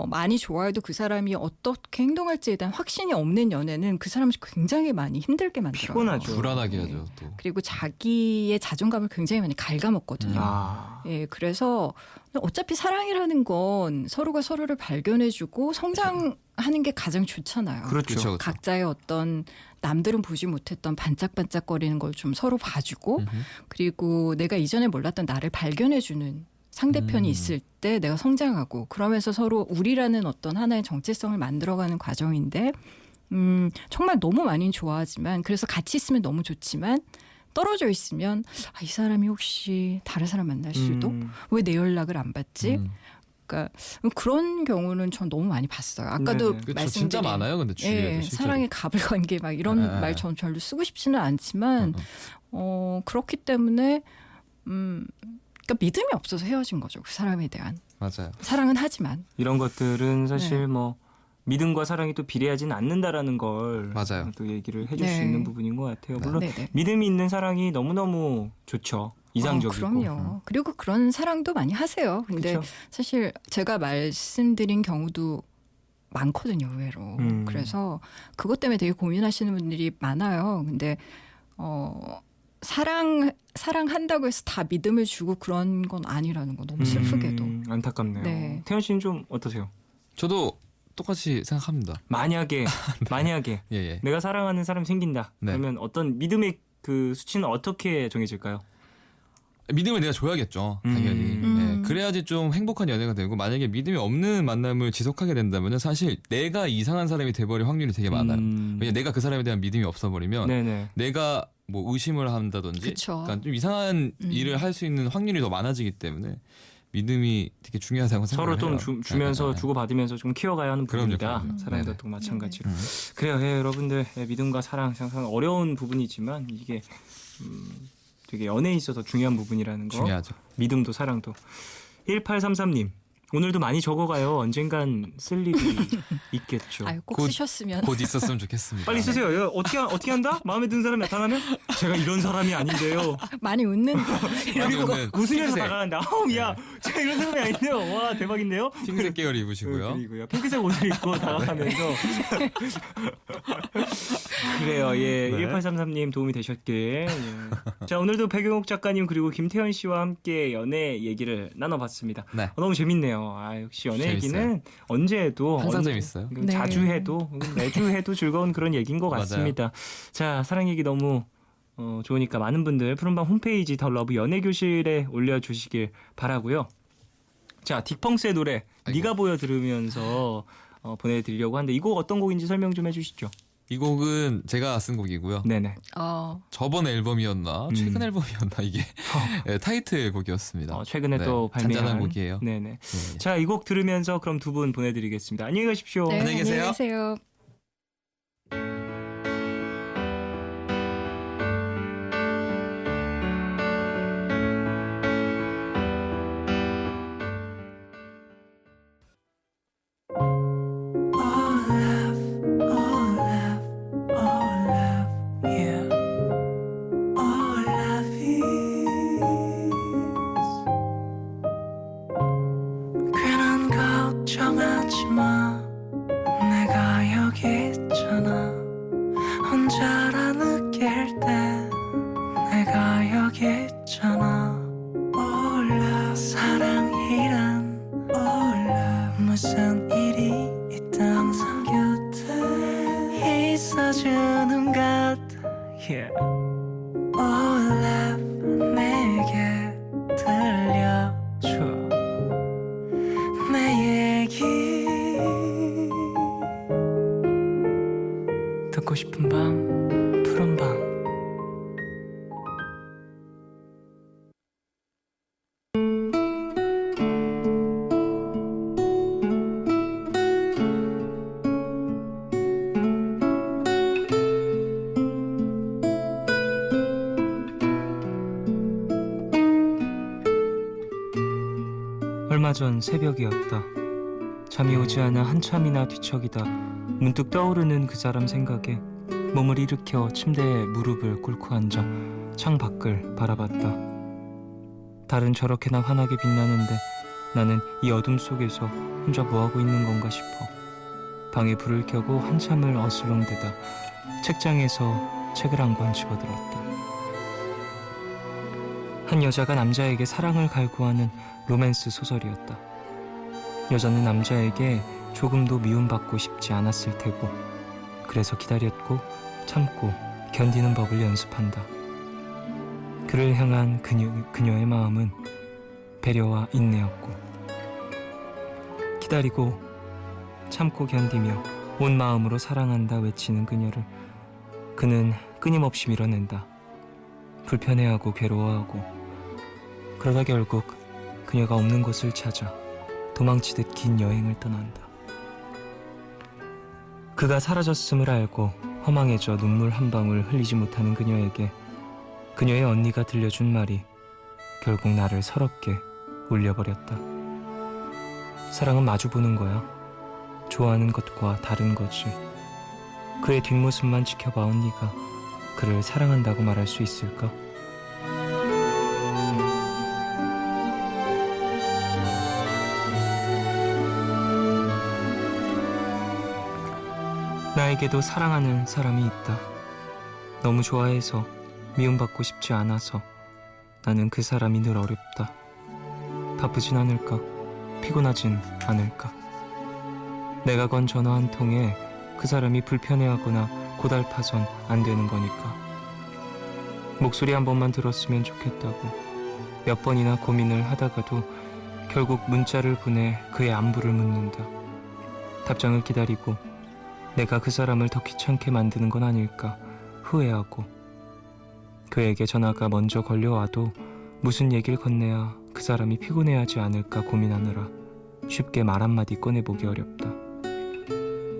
[SPEAKER 4] 많이 좋아해도 그 사람이 어떻게 행동할지에 대한 확신이 없는 연애는 그 사람을 굉장히 많이 힘들게 만들어요.
[SPEAKER 1] 피곤하죠.
[SPEAKER 3] 불안하게 하죠. 또.
[SPEAKER 4] 그리고 자기의 자존감을 굉장히 많이 갉아먹거든요. 예, 그래서 어차피 사랑이라는 건 서로가 서로를 발견해주고 성장하는 게 가장 좋잖아요.
[SPEAKER 1] 그렇죠.
[SPEAKER 4] 각자의 어떤 남들은 보지 못했던 반짝반짝거리는 걸 좀 서로 봐주고 그리고 내가 이전에 몰랐던 나를 발견해주는 상대편이 있을 때 내가 성장하고 그러면서 서로 우리라는 어떤 하나의 정체성을 만들어가는 과정인데 정말 너무 많이 좋아하지만 그래서 같이 있으면 너무 좋지만 떨어져 있으면 이 사람이 혹시 다른 사람 만날 수도 왜 내 연락을 안 받지? 그러니까 그런 경우는 전 너무 많이 봤어요. 아까도
[SPEAKER 1] 네네.
[SPEAKER 3] 그렇죠.
[SPEAKER 4] 말씀드린
[SPEAKER 3] 진짜 많아요. 근데 주위에도 실제로.
[SPEAKER 4] 사랑의 가불관계 막 이런
[SPEAKER 3] 네.
[SPEAKER 4] 말 전 별로 쓰고 싶지는 않지만 그렇기 때문에 그러니까 믿음이 없어서 헤어진 거죠. 그 사람에 대한
[SPEAKER 3] 맞아요.
[SPEAKER 4] 사랑은 하지만
[SPEAKER 1] 이런 것들은 사실
[SPEAKER 4] 네.
[SPEAKER 1] 뭐 믿음과 사랑이 또 비례하지는 않는다라는 걸
[SPEAKER 3] 맞아요.
[SPEAKER 1] 또 얘기를 해줄 수
[SPEAKER 4] 네.
[SPEAKER 1] 있는 부분인 것 같아요. 물론
[SPEAKER 4] 네네.
[SPEAKER 1] 믿음이 있는 사랑이 너무너무 좋죠. 이상적이고.
[SPEAKER 4] 그럼요. 그리고 그런 사랑도 많이 하세요. 근데
[SPEAKER 1] 그렇죠.
[SPEAKER 4] 사실 제가 말씀드린 경우도 많거든요, 의외로. 그래서 그것 때문에 되게 고민하시는 분들이 많아요. 근데 사랑한다고 해서 다 믿음을 주고 그런 건 아니라는 거 너무 슬프게도.
[SPEAKER 1] 안타깝네요.
[SPEAKER 4] 네.
[SPEAKER 1] 태연 씨는 좀 어떠세요?
[SPEAKER 3] 저도 똑같이 생각합니다.
[SPEAKER 1] 만약에
[SPEAKER 3] 예.
[SPEAKER 1] 내가 사랑하는 사람이 생긴다.
[SPEAKER 3] 네.
[SPEAKER 1] 그러면 어떤 믿음의 그 수치는 어떻게 정해질까요?
[SPEAKER 3] 믿음을 내가 줘야겠죠. 당연히. 네, 그래야지 좀 행복한 연애가 되고 만약에 믿음이 없는 만남을 지속하게 된다면 사실 내가 이상한 사람이 돼버릴 확률이 되게 많아요. 왜냐면 내가 그 사람에 대한 믿음이 없어버리면
[SPEAKER 1] 네네.
[SPEAKER 3] 내가 뭐 의심을 한다든지
[SPEAKER 4] 그쵸.
[SPEAKER 3] 그러니까 좀 이상한 일을 할 수 있는 확률이 더 많아지기 때문에 믿음이 되게 중요하다고
[SPEAKER 1] 서로
[SPEAKER 3] 생각해요.
[SPEAKER 1] 좀 주면서
[SPEAKER 3] 네.
[SPEAKER 1] 주고받으면서 좀 키워가야 하는
[SPEAKER 3] 그럼요,
[SPEAKER 1] 부분이다.
[SPEAKER 3] 그럼요.
[SPEAKER 1] 사랑도
[SPEAKER 3] 네네.
[SPEAKER 1] 또 마찬가지로.
[SPEAKER 3] 음.
[SPEAKER 1] 그래요. 여러분들 믿음과 사랑 상당히 어려운 부분이지만 이게 되게 연애에 있어서 중요한 부분이라는 거.
[SPEAKER 3] 중요하죠.
[SPEAKER 1] 믿음도 사랑도. 1833님. 오늘도 많이 적어가요. 언젠간 쓸 일이 있겠죠.
[SPEAKER 4] 아유, 꼭
[SPEAKER 3] 곧-
[SPEAKER 4] 쓰셨으면.
[SPEAKER 3] 곧 있었으면 좋겠습니다.
[SPEAKER 1] 빨리 쓰세요. 이거 어떻게 한다? 마음에 드는 사람이 나타나면 제가 이런 사람이 아닌데요.
[SPEAKER 4] 많이 웃는
[SPEAKER 3] 많이 웃는
[SPEAKER 1] 웃으면서
[SPEAKER 3] 핑크색.
[SPEAKER 1] 다가간다. 아우 야, 제가 이런 사람이 아닌데요. 와 대박인데요.
[SPEAKER 3] 핑크색 계열 입으시고요.
[SPEAKER 1] 그리고요. 핑크색 옷을 입고 다가가면서 그래요. 예,
[SPEAKER 3] 네.
[SPEAKER 1] 1833님 도움이 되셨길. 예. 자 오늘도 백용옥 작가님 그리고 김태현 씨와 함께 연애 얘기를 나눠봤습니다.
[SPEAKER 3] 네.
[SPEAKER 1] 너무 재밌네요. 아 역시 연애
[SPEAKER 3] 재밌어요.
[SPEAKER 1] 얘기는 언제 해도
[SPEAKER 3] 항상 재밌어요.
[SPEAKER 4] 네.
[SPEAKER 1] 자주 해도 매주 해도 즐거운 그런 얘기인 것
[SPEAKER 3] 맞아요.
[SPEAKER 1] 같습니다. 자 사랑 얘기 너무 좋으니까 많은 분들 푸른밤 홈페이지 더 러브 연애교실에 올려주시길 바라고요. 자 딕펑스의 노래
[SPEAKER 3] 아이고.
[SPEAKER 1] 네가 보여 들으면서 보내드리려고 하는데 이 곡 어떤 곡인지 설명 좀 해주시죠.
[SPEAKER 3] 이 곡은 제가 쓴 곡이고요.
[SPEAKER 1] 네네.
[SPEAKER 3] 저번 앨범이었나 최근 앨범이었나 이게 네, 타이틀 곡이었습니다.
[SPEAKER 1] 최근에
[SPEAKER 3] 네,
[SPEAKER 1] 또 발매한
[SPEAKER 3] 잔잔한 곡이에요.
[SPEAKER 1] 네네.
[SPEAKER 3] 네.
[SPEAKER 1] 자 이 곡 들으면서 그럼 두 분 보내드리겠습니다. 안녕히 가십시오.
[SPEAKER 4] 네,
[SPEAKER 3] 안녕히 계세요.
[SPEAKER 4] 계세요.
[SPEAKER 5] 괜한 걱정하지 마 내가 여기 있잖아 혼자라 느낄 때 내가 여기 있잖아 몰라 사랑이란 몰라 무슨 일이 있든 항상 곁에 있어주는 것 yeah. 몰라 내게 들려줘 내 얘기 듣고 싶은 밤 푸른 밤
[SPEAKER 1] 얼마 전 새벽이었다. 잠이 오지 않아 한참이나 뒤척이다 문득 떠오르는 그 사람 생각에 몸을 일으켜 침대에 무릎을 꿇고 앉아 창 밖을 바라봤다. 달은 저렇게나 환하게 빛나는데 나는 이 어둠 속에서 혼자 뭐하고 있는 건가 싶어 방에 불을 켜고 한참을 어슬렁대다 책장에서 책을 한 권 집어들었다. 한 여자가 남자에게 사랑을 갈구하는 로맨스 소설이었다. 여자는 남자에게 조금도 미움받고 싶지 않았을 테고 그래서 기다렸고 참고 견디는 법을 연습한다. 그를 향한 그녀의 마음은 배려와 인내였고 기다리고 참고 견디며 온 마음으로 사랑한다 외치는 그녀를 그는 끊임없이 밀어낸다. 불편해하고 괴로워하고 그러다 결국 그녀가 없는 곳을 찾아 도망치듯 긴 여행을 떠난다. 그가 사라졌음을 알고 허망해져 눈물 한 방울 흘리지 못하는 그녀에게 그녀의 언니가 들려준 말이 결국 나를 서럽게 울려버렸다. 사랑은 마주보는 거야. 좋아하는 것과 다른 거지. 그의 뒷모습만 지켜봐 언니가 그를 사랑한다고 말할 수 있을까? 나에게도 사랑하는 사람이 있다. 너무 좋아해서 미움받고 싶지 않아서 나는 그 사람이 늘 어렵다. 바쁘진 않을까? 피곤하진 않을까? 내가 건 전화 한 통에 그 사람이 불편해하거나 고달파선 안 되는 거니까. 목소리 한 번만 들었으면 좋겠다고 몇 번이나 고민을 하다가도 결국 문자를 보내 그의 안부를 묻는다. 답장을 기다리고 내가 그 사람을 더 귀찮게 만드는 건 아닐까 후회하고 그에게 전화가 먼저 걸려와도 무슨 얘기를 건네야 그 사람이 피곤해하지 않을까 고민하느라 쉽게 말 한마디 꺼내보기 어렵다.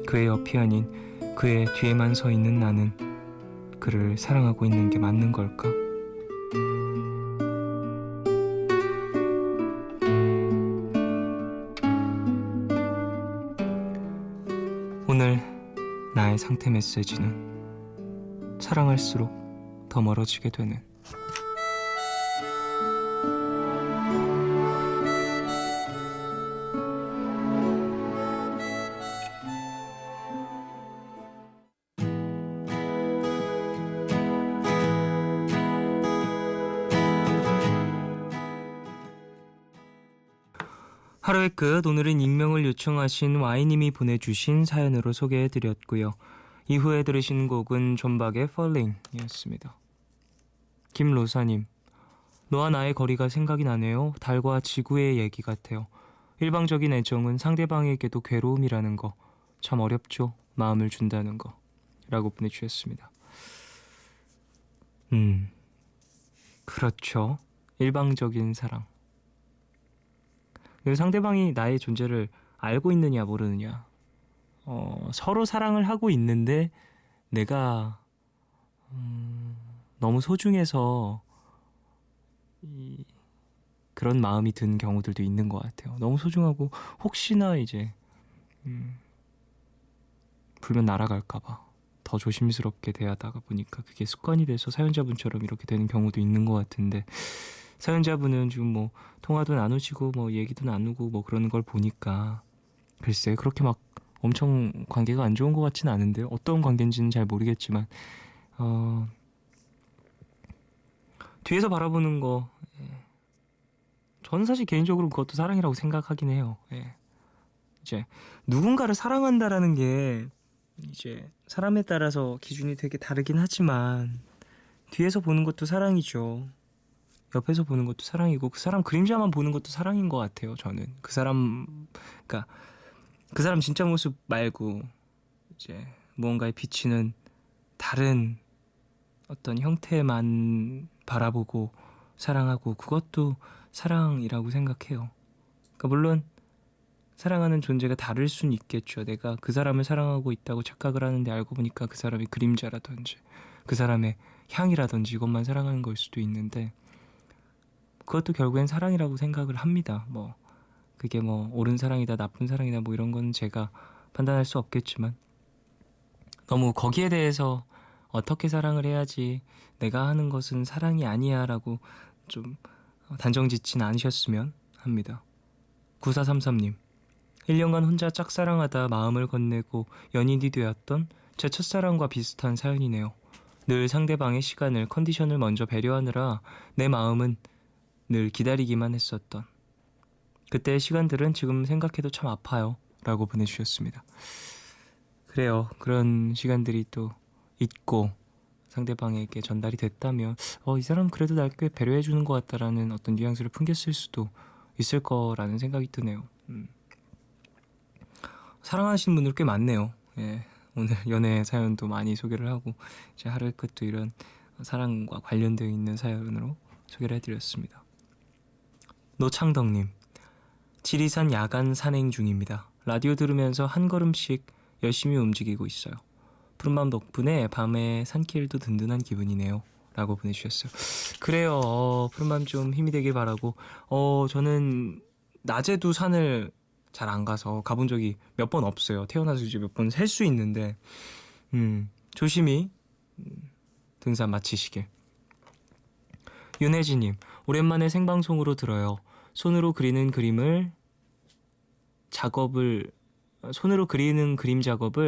[SPEAKER 1] 그의 옆이 아닌 그의 뒤에만 서 있는 나는 그를 사랑하고 있는 게 맞는 걸까? 상태 메시지는 사랑할수록 더 멀어지게 되는 하루의 끝, 오늘은 익명을 요청하신 Y님이 보내주신 사연으로 소개해드렸고요. 이후에 들으신 곡은 존박의 Falling 이었습니다. 김로사님, 너와 나의 거리가 생각이 나네요. 달과 지구의 얘기 같아요. 일방적인 애정은 상대방에게도 괴로움이라는 거 참 어렵죠. 마음을 준다는 거 라고 보내주셨습니다. 그렇죠. 일방적인 사랑. 상대방이 나의 존재를 알고 있느냐 모르느냐, 서로 사랑을 하고 있는데 내가 너무 소중해서 그런 마음이 든 경우들도 있는 것 같아요. 너무 소중하고 혹시나 이제 불면 날아갈까봐 더 조심스럽게 대하다가 보니까 그게 습관이 돼서 사연자분처럼 이렇게 되는 경우도 있는 것 같은데, 사연자분은 지금 뭐 통화도 나누시고 뭐 얘기도 나누고 뭐 그러는 걸 보니까 글쎄 그렇게 막 엄청 관계가 안 좋은 것 같진 않은데, 어떤 관계인지는 잘 모르겠지만 뒤에서 바라보는 거, 저는 사실 개인적으로 그것도 사랑이라고 생각하긴 해요. 이제 누군가를 사랑한다라는 게 이제 사람에 따라서 기준이 되게 다르긴 하지만 뒤에서 보는 것도 사랑이죠. 옆에서 보는 것도 사랑이고 그 사람 그림자만 보는 것도 사랑인 것 같아요. 저는 그 사람, 그러니까 그 사람 진짜 모습 말고 이제 무언가에 비치는 다른 어떤 형태만 바라보고 사랑하고, 그것도 사랑이라고 생각해요. 그러니까 물론 사랑하는 존재가 다를 순 있겠죠. 내가 그 사람을 사랑하고 있다고 착각을 하는데 알고 보니까 그 사람이 그림자라든지 그 사람의 향이라든지 이것만 사랑하는 걸 수도 있는데, 그것도 결국엔 사랑이라고 생각을 합니다. 뭐 그게 뭐 옳은 사랑이다 나쁜 사랑이다 뭐 이런 건 제가 판단할 수 없겠지만, 너무 거기에 대해서 어떻게 사랑을 해야지 내가 하는 것은 사랑이 아니야 라고 좀 단정 짓진 않으셨으면 합니다. 9433님, 1년간 혼자 짝사랑하다 마음을 건네고 연인이 되었던 제 첫사랑과 비슷한 사연이네요. 늘 상대방의 시간을, 컨디션을 먼저 배려하느라 내 마음은 늘 기다리기만 했었던 그때의 시간들은 지금 생각해도 참 아파요 라고 보내주셨습니다. 그래요. 그런 시간들이 또 있고 상대방에게 전달이 됐다면 이 사람 그래도 날 꽤 배려해주는 것 같다라는 어떤 뉘앙스를 풍겼을 수도 있을 거라는 생각이 드네요. 사랑하시는 분들 꽤 많네요. 오늘 연애 사연도 많이 소개를 하고 이제 하루의 끝도 이런 사랑과 관련되어 있는 사연으로 소개를 해드렸습니다. 노창덕님, 지리산 야간 산행 중입니다. 라디오 들으면서 한 걸음씩 열심히 움직이고 있어요. 푸른밤 덕분에 밤에 산길도 든든한 기분이네요 라고 보내주셨어요. 그래요. 푸른밤 좀 힘이 되길 바라고, 저는 낮에도 산을 잘 안 가서 가본 적이 몇 번 없어요. 태어나서 이제 몇 번 셀 수 있는데 조심히 등산 마치시길. 윤혜진님, 오랜만에 생방송으로 들어요. 손으로 그리는 그림 작업을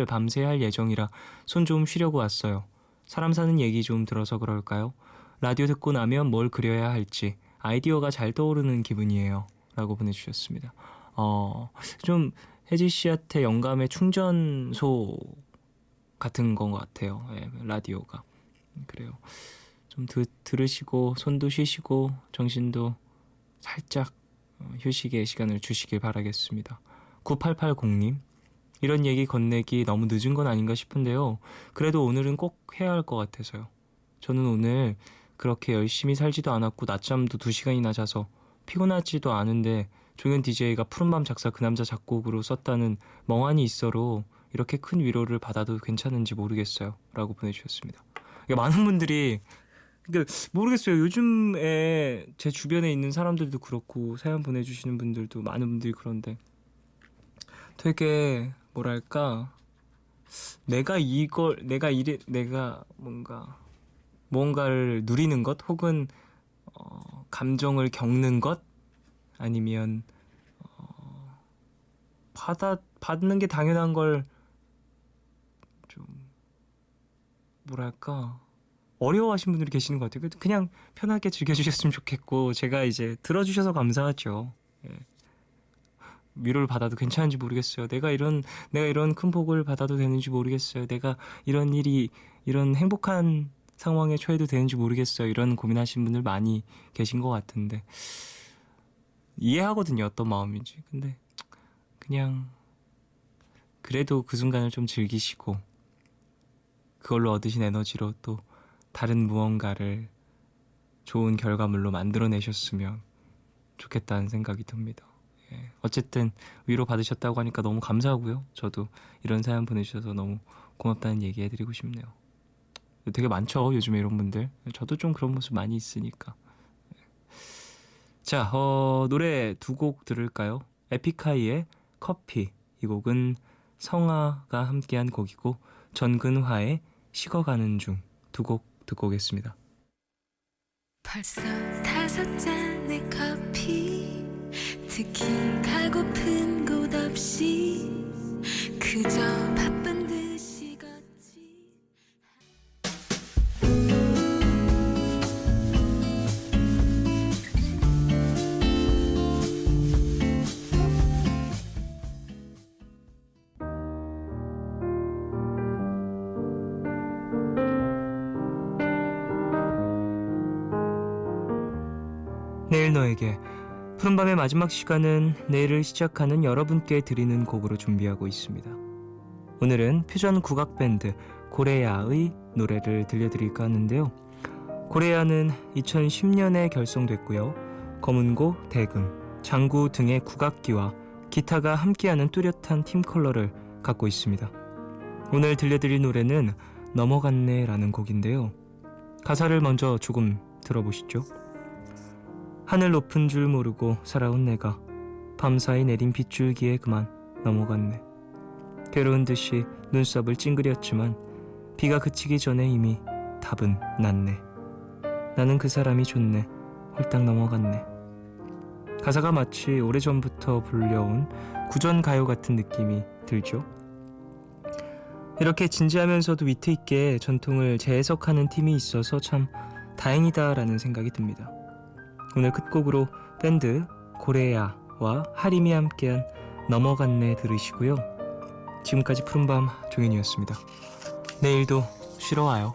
[SPEAKER 1] 밤새 할 예정이라 손 좀 쉬려고 왔어요. 사람 사는 얘기 좀 들어서 그럴까요? 라디오 듣고 나면 뭘 그려야 할지 아이디어가 잘 떠오르는 기분이에요 라고 보내주셨습니다. 좀 혜지 씨한테 영감의 충전소 같은 건 것 같아요. 라디오가. 그래요. 좀 들으시고 손도 쉬시고 정신도 살짝 휴식의 시간을 주시길 바라겠습니다. 9880님, 이런 얘기 건네기 너무 늦은 건 아닌가 싶은데요. 그래도 오늘은 꼭 해야 할 것 같아서요. 저는 오늘 그렇게 열심히 살지도 않았고 낮잠도 2시간이나 자서 피곤하지도 않은데 종현 DJ가 푸른밤 작사 그 남자 작곡으로 썼다는 멍하니 있어로 이렇게 큰 위로를 받아도 괜찮은지 모르겠어요 라고 보내주셨습니다. 많은 분들이 모르겠어요. 요즘에 제 주변에 있는 사람들도 그렇고 사연 보내주시는 분들도 많은 분들이 그런데 되게 뭐랄까 내가 뭔가를 누리는 것 혹은 감정을 겪는 것 아니면 받는 게 당연한 걸 좀 뭐랄까 어려워하시는 분들이 계시는 것 같아요. 그냥 편하게 즐겨주셨으면 좋겠고 제가 이제 들어주셔서 감사하죠. 예. 위로를 받아도 괜찮은지 모르겠어요. 내가 이런 큰 복을 받아도 되는지 모르겠어요. 내가 이런 행복한 상황에 처해도 되는지 모르겠어요. 이런 고민하시는 분들 많이 계신 것 같은데 이해하거든요. 어떤 마음인지. 근데 그냥 그래도 그 순간을 좀 즐기시고 그걸로 얻으신 에너지로 또 다른 무언가를 좋은 결과물로 만들어내셨으면 좋겠다는 생각이 듭니다. 예. 어쨌든 위로 받으셨다고 하니까 너무 감사하고요. 저도 이런 사연 보내주셔서 너무 고맙다는 얘기 해드리고 싶네요. 되게 많죠, 요즘에 이런 분들. 저도 좀 그런 모습 많이 있으니까. 자, 노래 두 곡 들을까요? 에픽하이의 커피, 이 곡은 성아가 함께한 곡이고 전근화의 식어가는 중, 두 곡 듣고 오겠습니다.
[SPEAKER 2] 벌써 5잔의 커피 특히 가고픈 곳 없이 그저 바쁜 듯이 걷지.
[SPEAKER 1] 내일 너에게 푸른밤의 마지막 시간은 내일을 시작하는 여러분께 드리는 곡으로 준비하고 있습니다. 오늘은 퓨전 국악밴드 고레야의 노래를 들려드릴까 하는데요. 고레야는 2010년에 결성됐고요. 검은고, 대금, 장구 등의 국악기와 기타가 함께하는 뚜렷한 팀 컬러를 갖고 있습니다. 오늘 들려드릴 노래는 넘어갔네 라는 곡인데요. 가사를 먼저 조금 들어보시죠. 하늘 높은 줄 모르고 살아온 내가 밤사이 내린 빗줄기에 그만 넘어갔네. 괴로운 듯이 눈썹을 찡그렸지만 비가 그치기 전에 이미 답은 났네. 나는 그 사람이 좋네. 홀딱 넘어갔네. 가사가 마치 오래전부터 불려온 구전 가요 같은 느낌이 들죠. 이렇게 진지하면서도 위트 있게 전통을 재해석하는 팀이 있어서 참 다행이다라는 생각이 듭니다. 오늘 끝곡으로 밴드 고레야와 하림이 함께한 넘어갔네 들으시고요. 지금까지 푸른밤 종현이었습니다. 내일도 쉬러 와요.